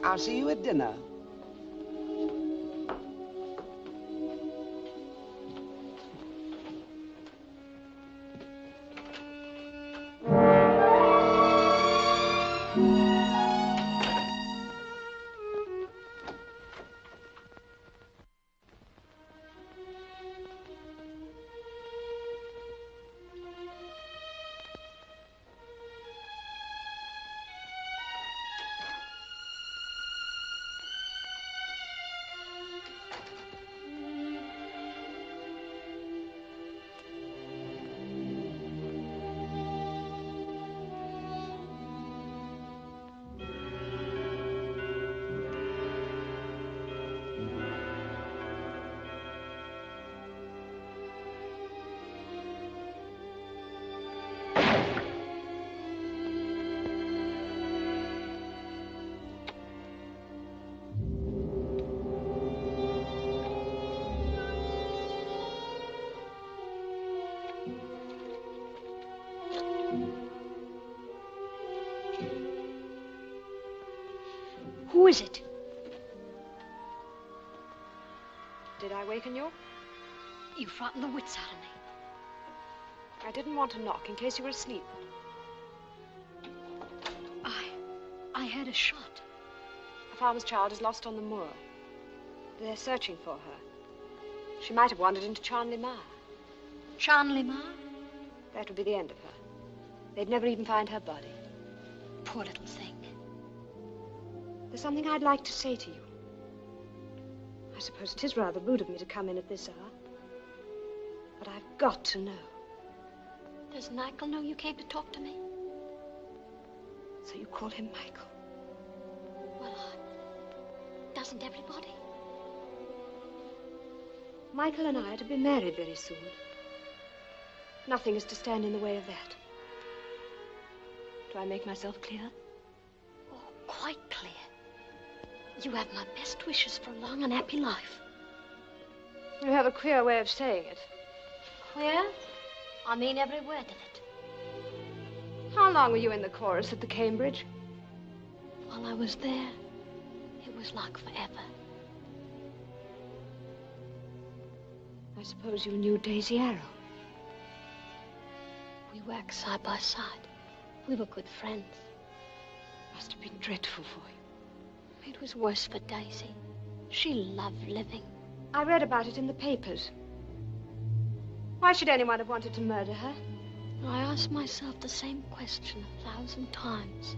S9: I'll see you at dinner.
S12: Who is it?
S10: Did I waken you?
S12: You frightened the wits out of me.
S10: I didn't want to knock in case you were asleep.
S12: I heard a shot.
S10: A farmer's child is lost on the moor. They're searching for her. She might have wandered into Charnley Mire.
S12: Charnley Mire?
S10: That would be the end of her. They'd never even find her body.
S12: Poor little thing.
S10: There's something I'd like to say to you. I suppose it is rather rude of me to come in at this hour. But I've got to know.
S12: Does Michael know you came to talk to me?
S10: So you call him Michael?
S12: Well, doesn't everybody?
S10: Michael and I are to be married very soon. Nothing is to stand in the way of that. Do I make myself clear?
S12: Oh, quite clear. You have my best wishes for a long and happy life.
S10: You have a queer way of saying it.
S12: Queer? I mean every word of it.
S10: How long were you in the chorus at the Cambridge?
S12: While I was there, it was like forever.
S10: I suppose you knew Daisy Arrow.
S12: We worked side by side. We were good friends.
S10: Must have been dreadful for you.
S12: It was worse for Daisy. She loved living.
S10: I read about it in the papers. Why should anyone have wanted to murder her?
S12: I ask myself the same question 1,000 times.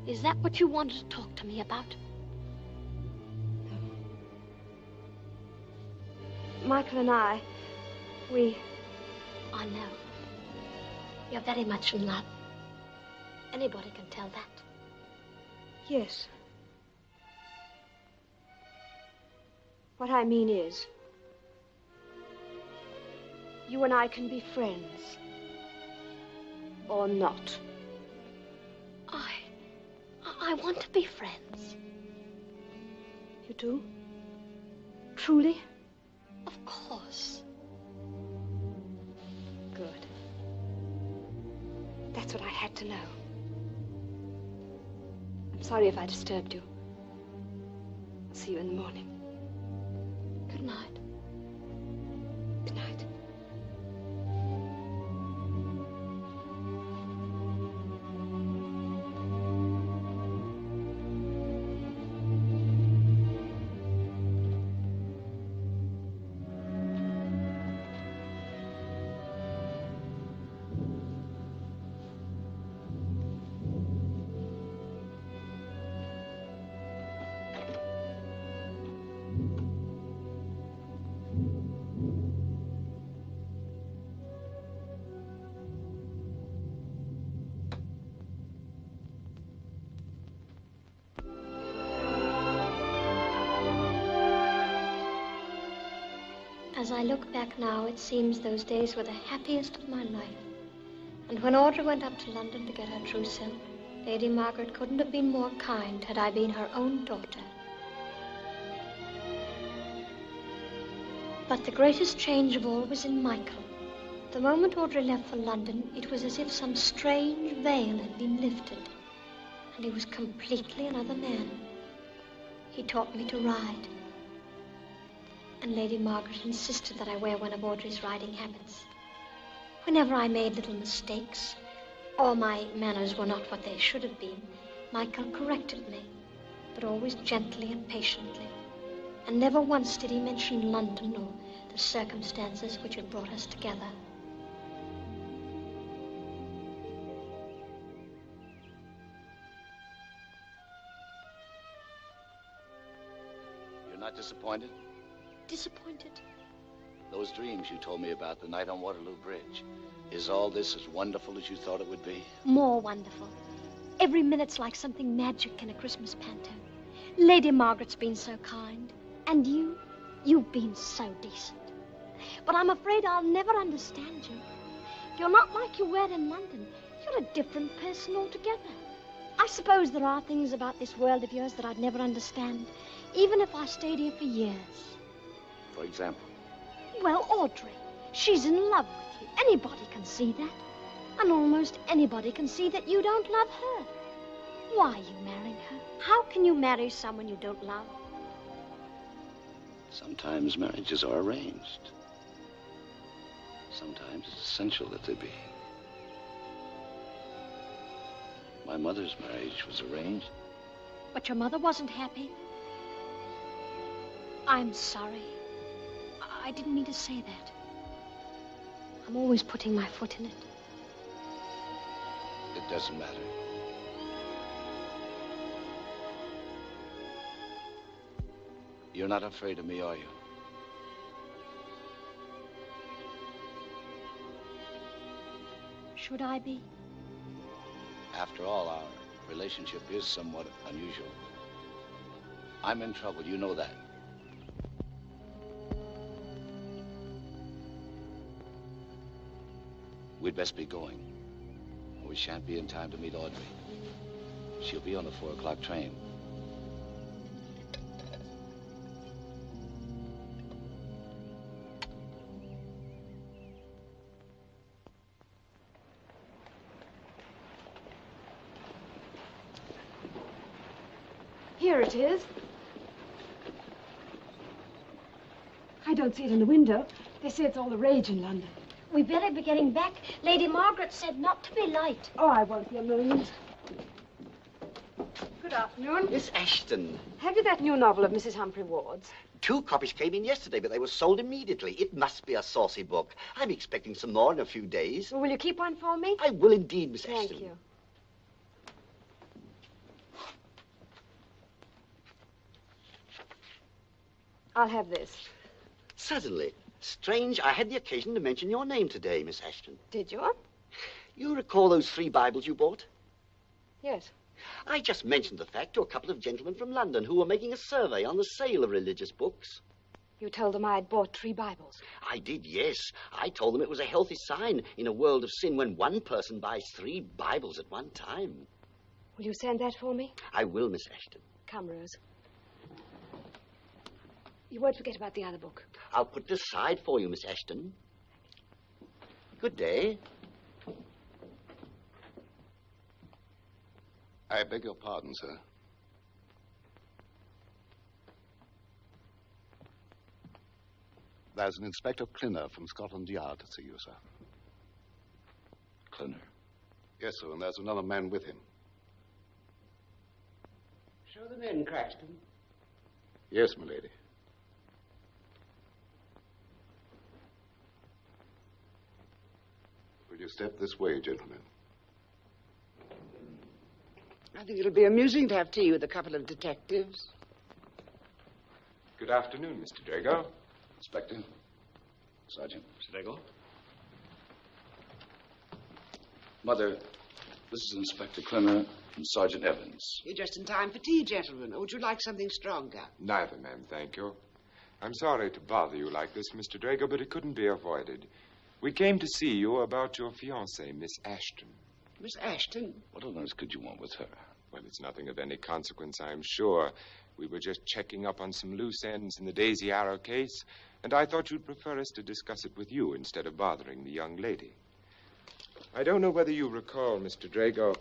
S12: Is that what you wanted to talk to me about?
S10: Michael and I
S12: know. You're very much in love. Anybody can tell that.
S10: Yes. What I mean is, you and I can be friends. Or not.
S12: I want to be friends.
S10: You do? Truly?
S12: Of course.
S10: Good. That's what I had to know. I'm sorry if I disturbed you. I'll see you in the morning.
S12: Good night.
S10: Good night.
S12: As I look back now, it seems those days were the happiest of my life. And when Audrey went up to London to get her trousseau, Lady Margaret couldn't have been more kind had I been her own daughter. But the greatest change of all was in Michael. The moment Audrey left for London, it was as if some strange veil had been lifted, and he was completely another man. He taught me to ride. And Lady Margaret insisted that I wear one of Audrey's riding habits. Whenever I made little mistakes, or my manners were not what they should have been, Michael corrected me, but always gently and patiently. And never once did he mention London or the circumstances which had brought us together.
S7: You're not disappointed?
S12: Disappointed?
S7: Those dreams you told me about the night on Waterloo Bridge, is all this as wonderful as you thought it would be?
S12: More wonderful. Every minute's like something magic in a Christmas panto. Lady Margaret's been so kind. And you've been so decent. But I'm afraid I'll never understand you. You're not like you were in London. You're a different person altogether. I suppose there are things about this world of yours that I'd never understand, even if I stayed here for years.
S7: For example?
S12: Well, Audrey, she's in love with you. Anybody can see that. And almost anybody can see that you don't love her. Why are you marrying her? How can you marry someone you don't love?
S7: Sometimes marriages are arranged. Sometimes it's essential that they be. My mother's marriage was arranged.
S12: But your mother wasn't happy. I'm sorry. I didn't mean to say that. I'm always putting my foot in it.
S7: It doesn't matter. You're not afraid of me, are you?
S12: Should I be?
S7: After all, our relationship is somewhat unusual. I'm in trouble, you know that. We'd best be going. We shan't be in time to meet Audrey. She'll be on the 4 o'clock train.
S10: Here it is. I don't see it in the window. They say it's all the rage in London.
S12: We better be getting back. Lady Margaret said not to be late.
S10: Oh, I won't be a moment. Good afternoon.
S3: Miss Ashton.
S10: Have you that new novel of Mrs. Humphrey Ward's?
S3: 2 copies came in yesterday, but they were sold immediately. It must be a saucy book. I'm expecting some more in a few days.
S10: Will you keep one for me?
S3: I will indeed, Miss Ashton.
S10: Thank you. I'll have this.
S3: Suddenly. Strange, I had the occasion to mention your name today, Miss Ashton.
S10: Did you?
S3: You recall those 3 Bibles you bought?
S10: Yes.
S3: I just mentioned the fact to a couple of gentlemen from London who were making a survey on the sale of religious books.
S10: You told them I'd bought 3 Bibles.
S3: I did, yes. I told them it was a healthy sign in a world of sin when one person buys 3 Bibles at one time.
S10: Will you send that for me?
S3: I will, Miss Ashton.
S10: Come, Rose. You won't forget about the other book.
S3: I'll put it aside for you, Miss Ashton. Good day.
S5: I beg your pardon, sir. There's an Inspector Clinner from Scotland Yard to see you, sir.
S7: Clinner?
S5: Yes, sir, and there's another man with him.
S9: Show them in, Craxton.
S5: Yes, milady. Will you step this way, gentlemen?
S9: I think it'll be amusing to have tea with a couple of detectives.
S8: Good afternoon, Mr. Drago.
S7: Inspector. Sergeant.
S13: Mr. Drago?
S7: Mother, this is Inspector Clinner and Sergeant Evans.
S9: You're just in time for tea, gentlemen. Or would you like something stronger?
S8: Neither, ma'am, thank you. I'm sorry to bother you like this, Mr. Drago, but it couldn't be avoided. We came to see you about your fiancée, Miss Ashton.
S9: Miss Ashton?
S7: What on earth could you want with her?
S8: Well, it's nothing of any consequence, I'm sure. We were just checking up on some loose ends in the Daisy Arrow case, and I thought you'd prefer us to discuss it with you instead of bothering the young lady. I don't know whether you recall, Mr. Drago,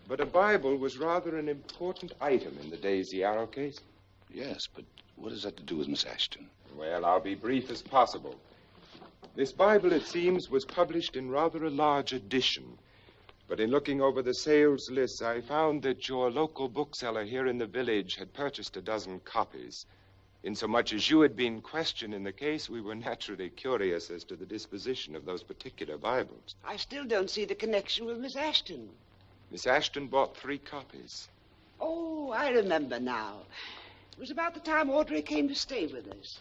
S8: but a Bible was rather an important item in the Daisy Arrow case.
S7: Yes, but what does that to do with Miss Ashton?
S8: Well, I'll be brief as possible. This Bible, it seems, was published in rather a large edition. But in looking over the sales lists, I found that your local bookseller here in the village had purchased a dozen copies. Insomuch as you had been questioned in the case, we were naturally curious as to the disposition of those particular Bibles.
S9: I still don't see the connection with Miss Ashton.
S8: Miss Ashton bought 3 copies.
S9: Oh, I remember now. It was about the time Audrey came to stay with us.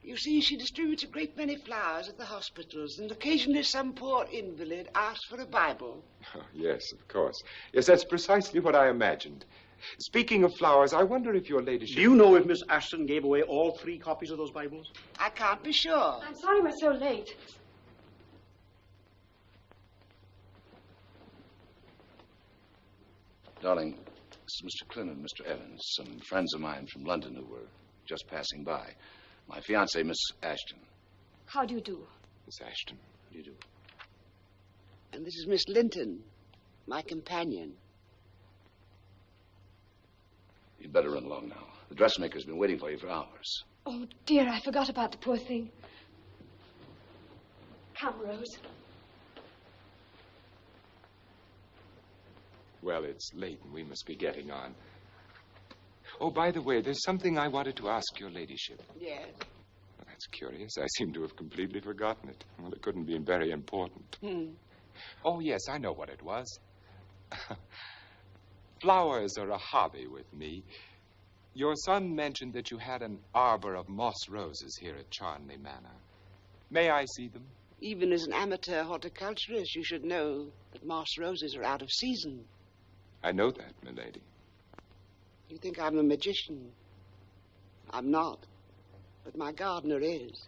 S9: You see, she distributes a great many flowers at the hospitals, and occasionally some poor invalid asks for a Bible.
S8: Oh, yes, of course. Yes, that's precisely what I imagined. Speaking of flowers, I wonder if your ladyship...
S4: Do you know if Miss Ashton gave away all 3 copies of those Bibles?
S9: I can't be sure.
S10: I'm sorry we're so late.
S7: Darling, this is Mr. Clinton and Mr. Evans, some friends of mine from London who were just passing by. My fiancée, Miss Ashton.
S10: How do you do?
S8: Miss Ashton.
S7: How do you do?
S9: And this is Miss Linton, my companion.
S7: You'd better run along now. The dressmaker's been waiting for you for hours.
S10: Oh, dear, I forgot about the poor thing. Come, Rose.
S8: Well, it's late and we must be getting on. Oh, by the way, there's something I wanted to ask your ladyship.
S9: Yes.
S8: Well, that's curious. I seem to have completely forgotten it. Well, it couldn't be very important. Oh, yes, I know what it was. Flowers are a hobby with me. Your son mentioned that you had an arbor of moss roses here at Charnley Manor. May I see them?
S9: Even as an amateur horticulturist, you should know that moss roses are out of season.
S8: I know that, milady.
S9: You think I'm a magician. I'm not. But my gardener is.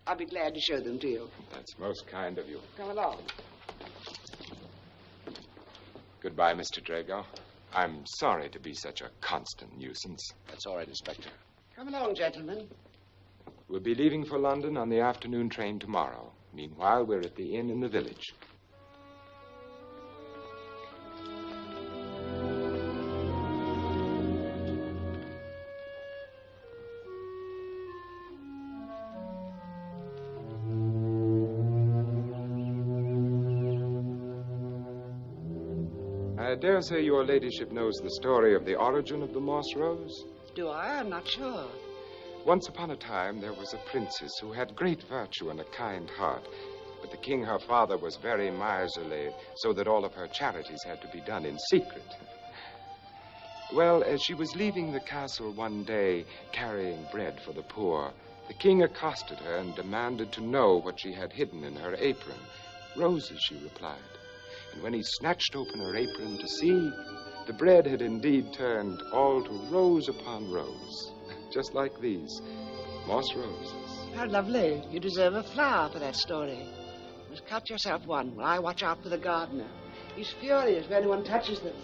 S9: I'll be glad to show them to you.
S8: That's most kind of you.
S9: Come along.
S8: Goodbye, Mr. Drago. I'm sorry to be such a constant nuisance.
S7: That's all right, Inspector.
S9: Come along, gentlemen.
S8: We'll be leaving for London on the afternoon train tomorrow. Meanwhile, we're at the inn in the village. I dare say your ladyship knows the story of the origin of the moss rose.
S9: Do I? I'm not sure.
S8: Once upon a time, there was a princess who had great virtue and a kind heart. But the king, her father, was very miserly, so that all of her charities had to be done in secret. Well, as she was leaving the castle one day, carrying bread for the poor, the king accosted her and demanded to know what she had hidden in her apron. Roses, she replied. And when he snatched open her apron to see, the bread had indeed turned all to rose upon rose, just like these, moss roses.
S9: How lovely. You deserve a flower for that story. You must cut yourself one while I watch out for the gardener. He's furious if anyone touches them.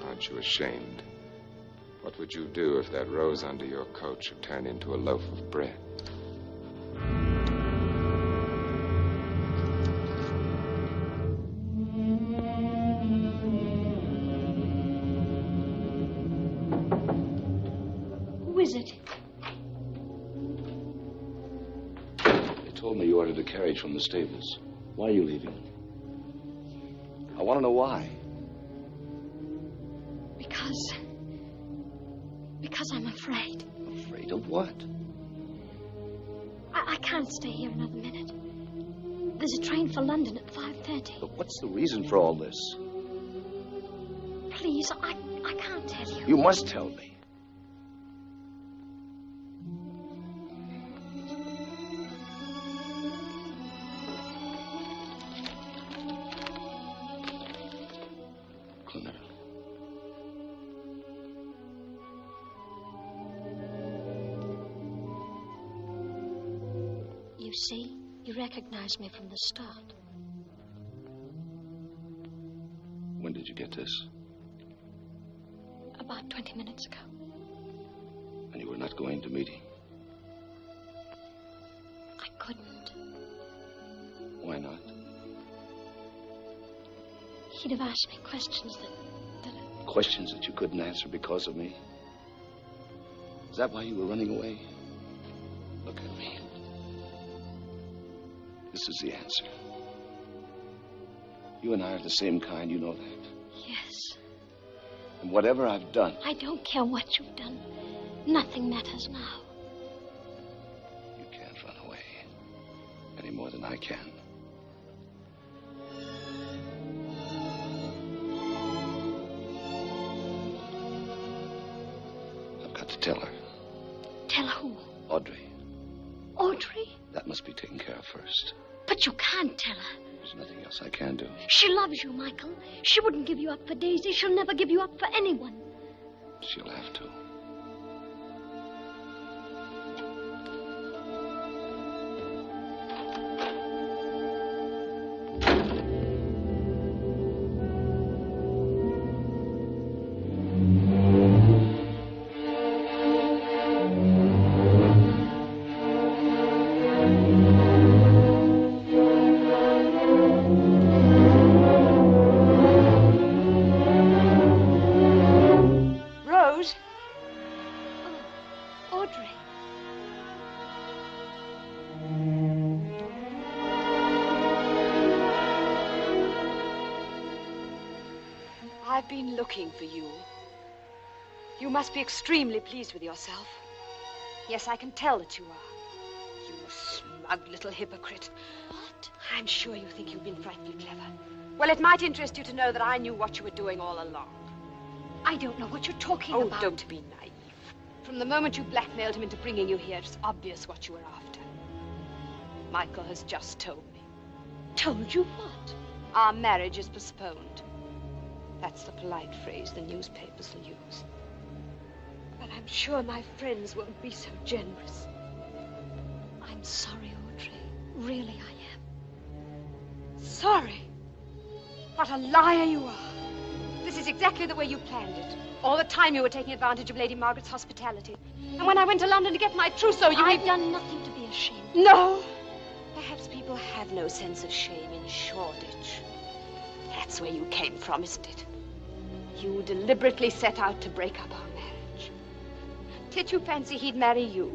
S8: Aren't you ashamed? What would you do if that rose under your coat should turn into a loaf of bread?
S12: Who is it?
S7: They told me you ordered a carriage from the stables. Why are you leaving? I want to know why.
S12: Because I'm afraid.
S7: Afraid of what?
S12: I can't stay here another minute. There's a train for London at 5:30.
S7: But what's the reason for all this?
S12: Please, I can't tell you.
S7: You must tell me.
S12: You see, you recognized me from the start.
S7: When did you get this?
S12: About 20 minutes ago.
S7: And you were not going to meeting?
S12: I couldn't.
S7: Why not?
S12: He'd have asked me questions that
S7: Questions that you couldn't answer because of me? Is that why you were running away? Look at me. This is the answer. You and I are the same kind, you know that.
S12: Yes.
S7: And whatever I've done...
S12: I don't care what you've done. Nothing matters now.
S7: You can't run away. Any more than I can. I've got to tell her.
S12: Tell who?
S7: Audrey.
S12: Audrey?
S7: That must be taken care of first.
S12: But you can't tell her.
S7: There's nothing else I can do.
S12: She loves you, Michael. She wouldn't give you up for Daisy. She'll never give you up for anyone.
S7: She'll have to.
S10: I've been looking for you. You must be extremely pleased with yourself. Yes, I can tell that you are. You smug little hypocrite. What? I'm sure you think you've been frightfully clever. Well, it might interest you to know that I knew what you were doing all along.
S12: I don't know what you're talking
S10: about.
S12: about.
S10: Oh, don't be naive. From the moment you blackmailed him into bringing you here, it's obvious what you were after. Michael has just told me.
S12: Told you what?
S10: Our marriage is postponed. That's the polite phrase the newspapers will use. But I'm sure my friends won't be so generous.
S12: I'm sorry, Audrey. Really, I am.
S10: Sorry? What a liar you are. This is exactly the way you planned it. All the time you were taking advantage of Lady Margaret's hospitality. And when I went to London to get my trousseau,
S12: I've done nothing to be ashamed.
S10: No. Perhaps people have no sense of shame in Shoreditch. That's where you came from, isn't it? You deliberately set out to break up our marriage. Did you fancy he'd marry you?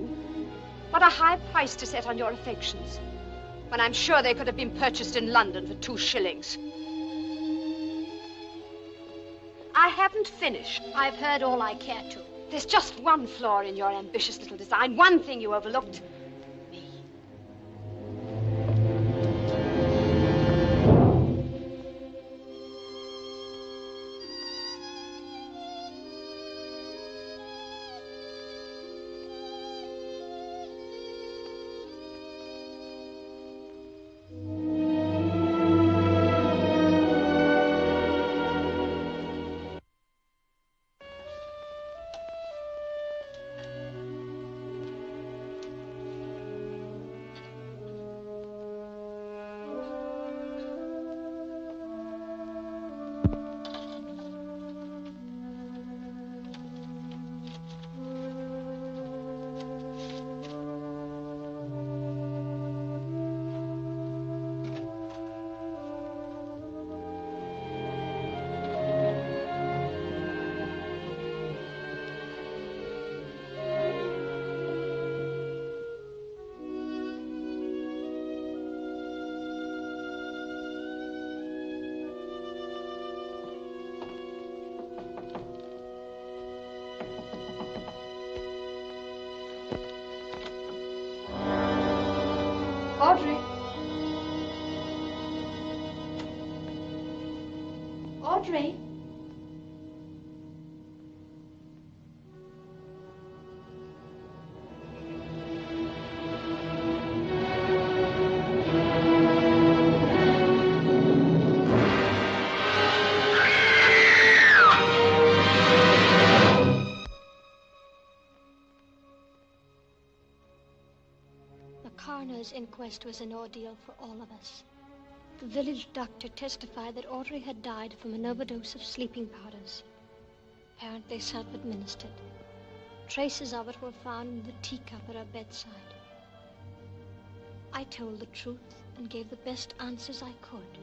S10: What a high price to set on your affections. when I'm sure they could have been purchased in London for 2 shillings. I haven't finished.
S12: I've heard all I care to.
S10: There's just one flaw in your ambitious little design, one thing you overlooked. Audrey.
S12: Audrey? The coroner's inquest was an ordeal for all of us. The village doctor testified that Audrey had died from an overdose of sleeping powders, apparently self-administered. Traces of it were found in the teacup at her bedside. I told the truth and gave the best answers I could.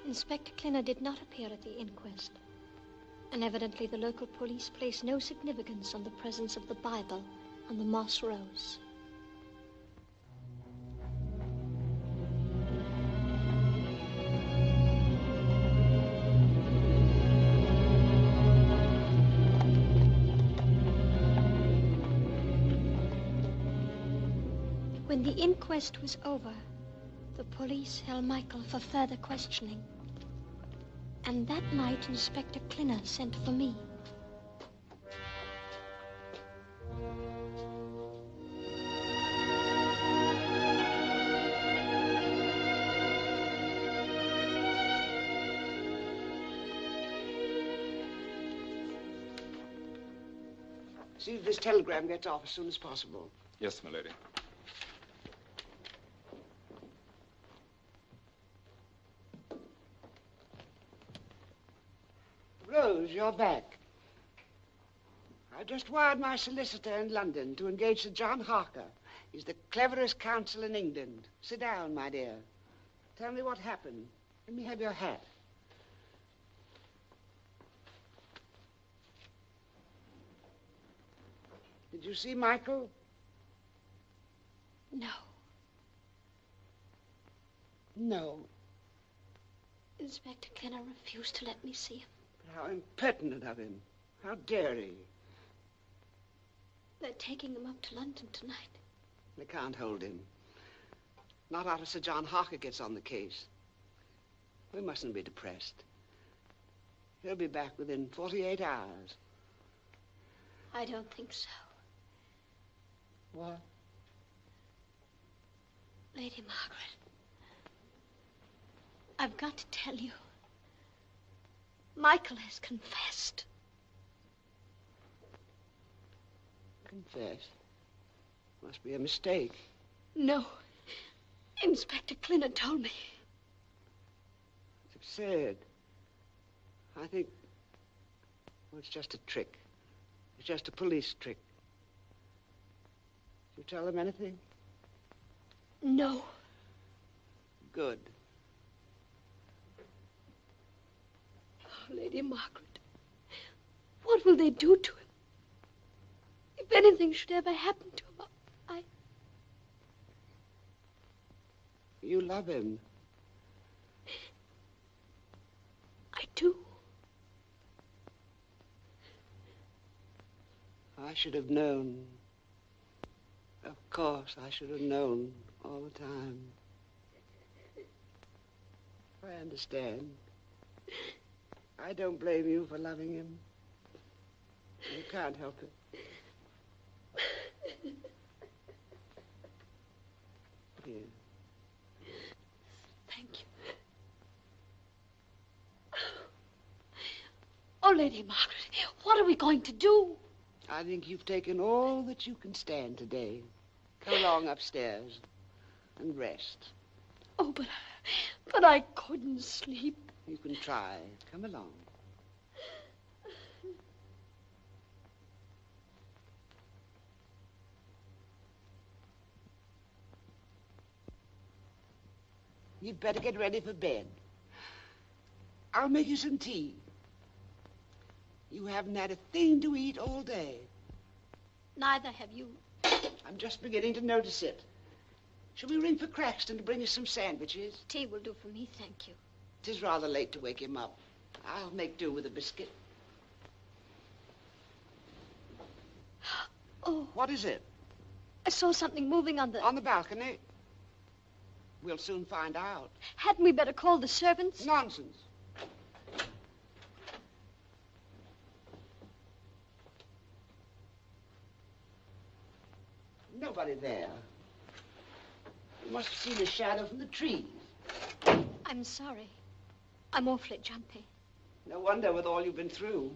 S12: Inspector Clinner did not appear at the inquest, and evidently the local police placed no significance on the presence of the Bible on the moss rose. When the inquest was over, the police held Michael for further questioning. And that night, Inspector Clinner sent for me.
S9: See if this telegram gets off as soon as possible.
S8: Yes, my lady.
S9: Rose, you're back. I just wired my solicitor in London to engage Sir John Harker. He's the cleverest counsel in England. Sit down, my dear. Tell me what happened. Let me have your hat. Did you see Michael?
S12: No.
S9: No.
S12: Inspector Clinner refused to let me see him.
S9: How impertinent of him. How dare he?
S12: They're taking him up to London tonight.
S9: They can't hold him. Not after Sir John Harker gets on the case. We mustn't be depressed. He'll be back within 48 hours.
S12: I don't think so.
S9: What?
S12: Lady Margaret, I've got to tell you. Michael has confessed.
S9: Confess? Must be a mistake.
S12: No. Inspector Clinner told me.
S9: It's absurd. I think... well, it's just a trick. It's just a police trick. Did you tell them anything?
S12: No.
S9: Good.
S12: Oh, Lady Margaret, what will they do to him? If If anything should ever happen to him,
S9: You love him.
S12: I do.
S9: I should have known. Of course, I should have known all the time. I understand. I don't blame you for loving him. You can't help it. Here.
S12: Thank you. Oh, Lady Margaret, what are we going to do?
S9: I think you've taken all that you can stand today. Come along upstairs and rest.
S12: Oh, but I couldn't sleep.
S9: You can try. Come along. You'd better get ready for bed. I'll make you some tea. You haven't had a thing to eat all day.
S12: Neither have you.
S9: I'm just beginning to notice it. Shall we ring for Craxton to bring us some sandwiches?
S12: Tea will do for me, thank you.
S9: 'Tis rather late to wake him up. I'll make do with a biscuit.
S12: Oh.
S9: What is it?
S12: I saw something moving on
S9: the balcony. We'll soon find out.
S12: Hadn't we better call the servants?
S9: Nonsense. Nobody there. You must have seen a shadow from the trees.
S12: I'm sorry. I'm awfully jumpy.
S9: No wonder with all you've been through.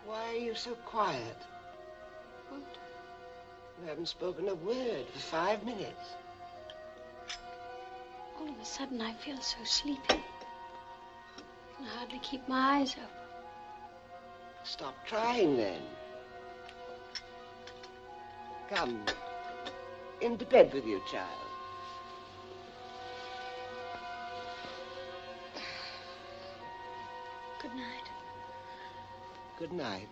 S9: Why are you so quiet?
S12: What?
S9: You haven't spoken a word for 5 minutes.
S12: All of a sudden, I feel so sleepy. I can hardly keep my eyes open.
S9: Stop trying, then. Come. Into bed with you, child.
S12: Good night.
S9: Good night.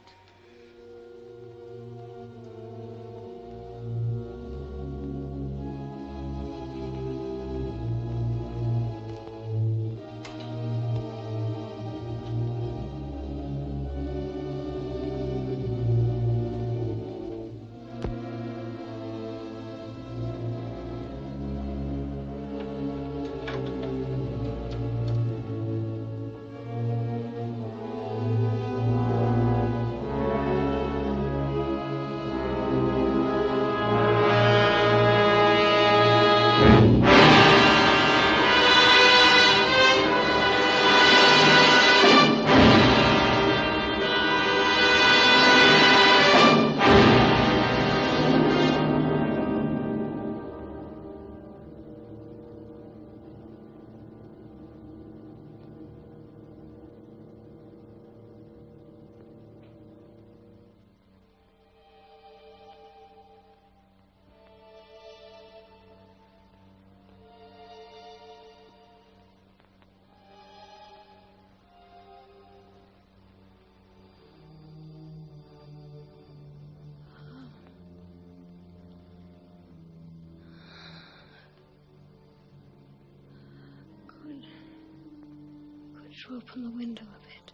S12: Could you open the window a bit?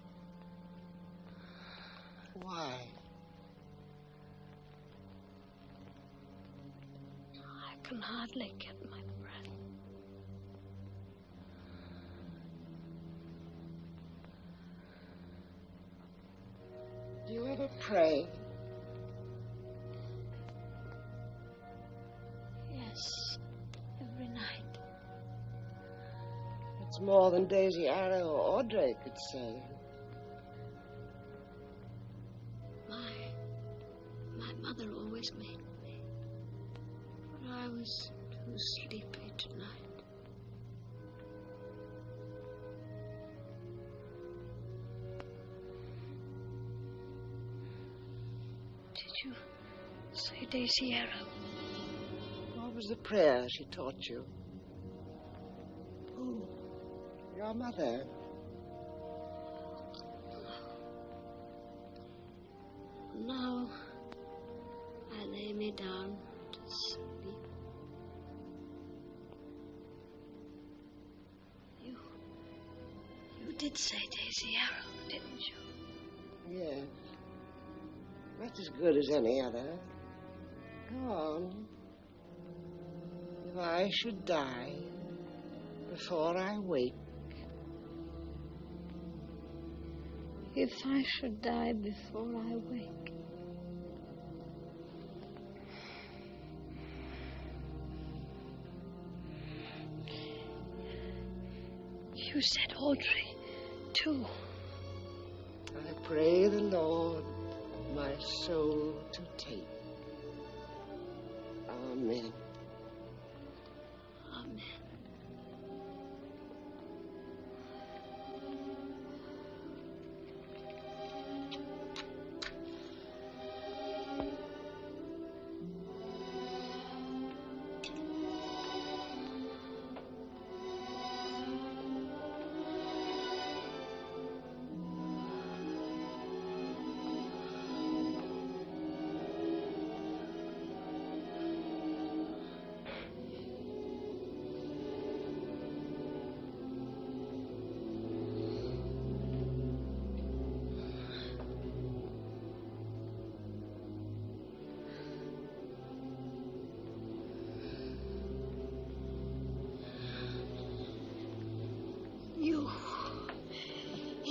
S9: Why?
S12: I can hardly get my breath.
S9: Do you ever pray?
S12: Yes, every night.
S9: It's more than Daisy Arrow or Audrey could say.
S12: My mother always
S14: always made me. But I was too sleepy tonight. Did you say Daisy Arrow?
S9: What was the prayer she taught you? Who? Your mother.
S14: Now I lay me down to sleep. You did say Daisy Arrow, didn't you?
S9: Yes. That's as good as any other. Go on. If I should die before I wake.
S14: If I should die before I wake. You said Audrey, too.
S9: I pray the Lord my soul to take. Amen.
S14: Amen.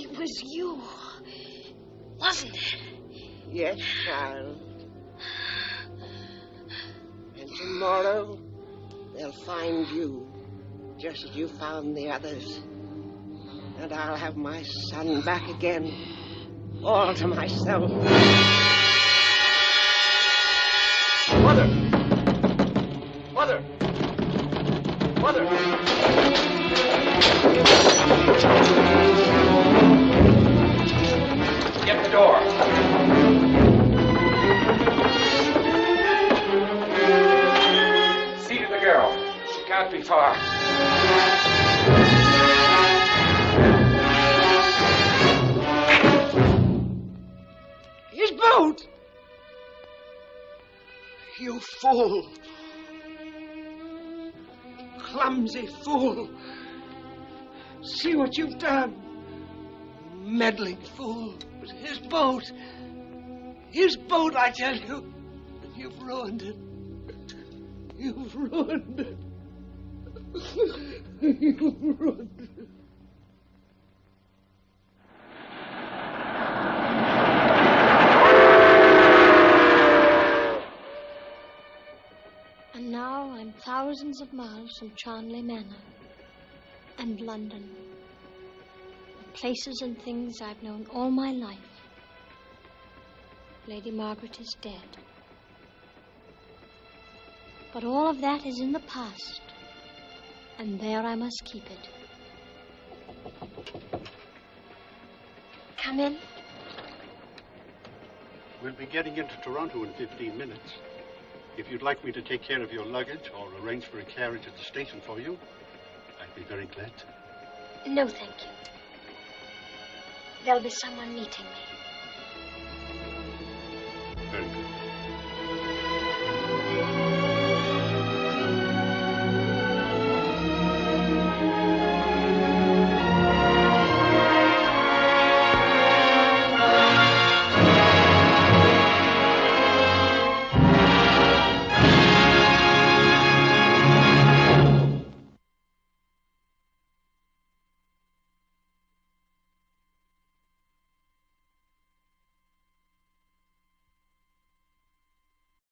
S14: It was you, wasn't it?
S9: Yes, child. And tomorrow they'll find you, just as you found the others. And I'll have my son back again, all to myself.
S4: Mother! Mother! Mother! Get the door.
S8: See to the girl. She can't be far.
S9: His boat! You fool! Clumsy fool! See what you've done! Meddling fool! It was his boat! His boat, I tell you! And you've ruined it. You've ruined it. You've ruined it.
S1: And now I'm thousands of miles from Charnley Manor and London. The places and things I've known all my life. Lady Margaret is dead. But all of that is in the past, and there I must keep it. Come in.
S15: We'll be getting into Toronto in 15 minutes. If you'd like me to take care of your luggage or arrange for a carriage at the station for you, I'd be very glad to.
S1: No, thank you. There'll be someone meeting me.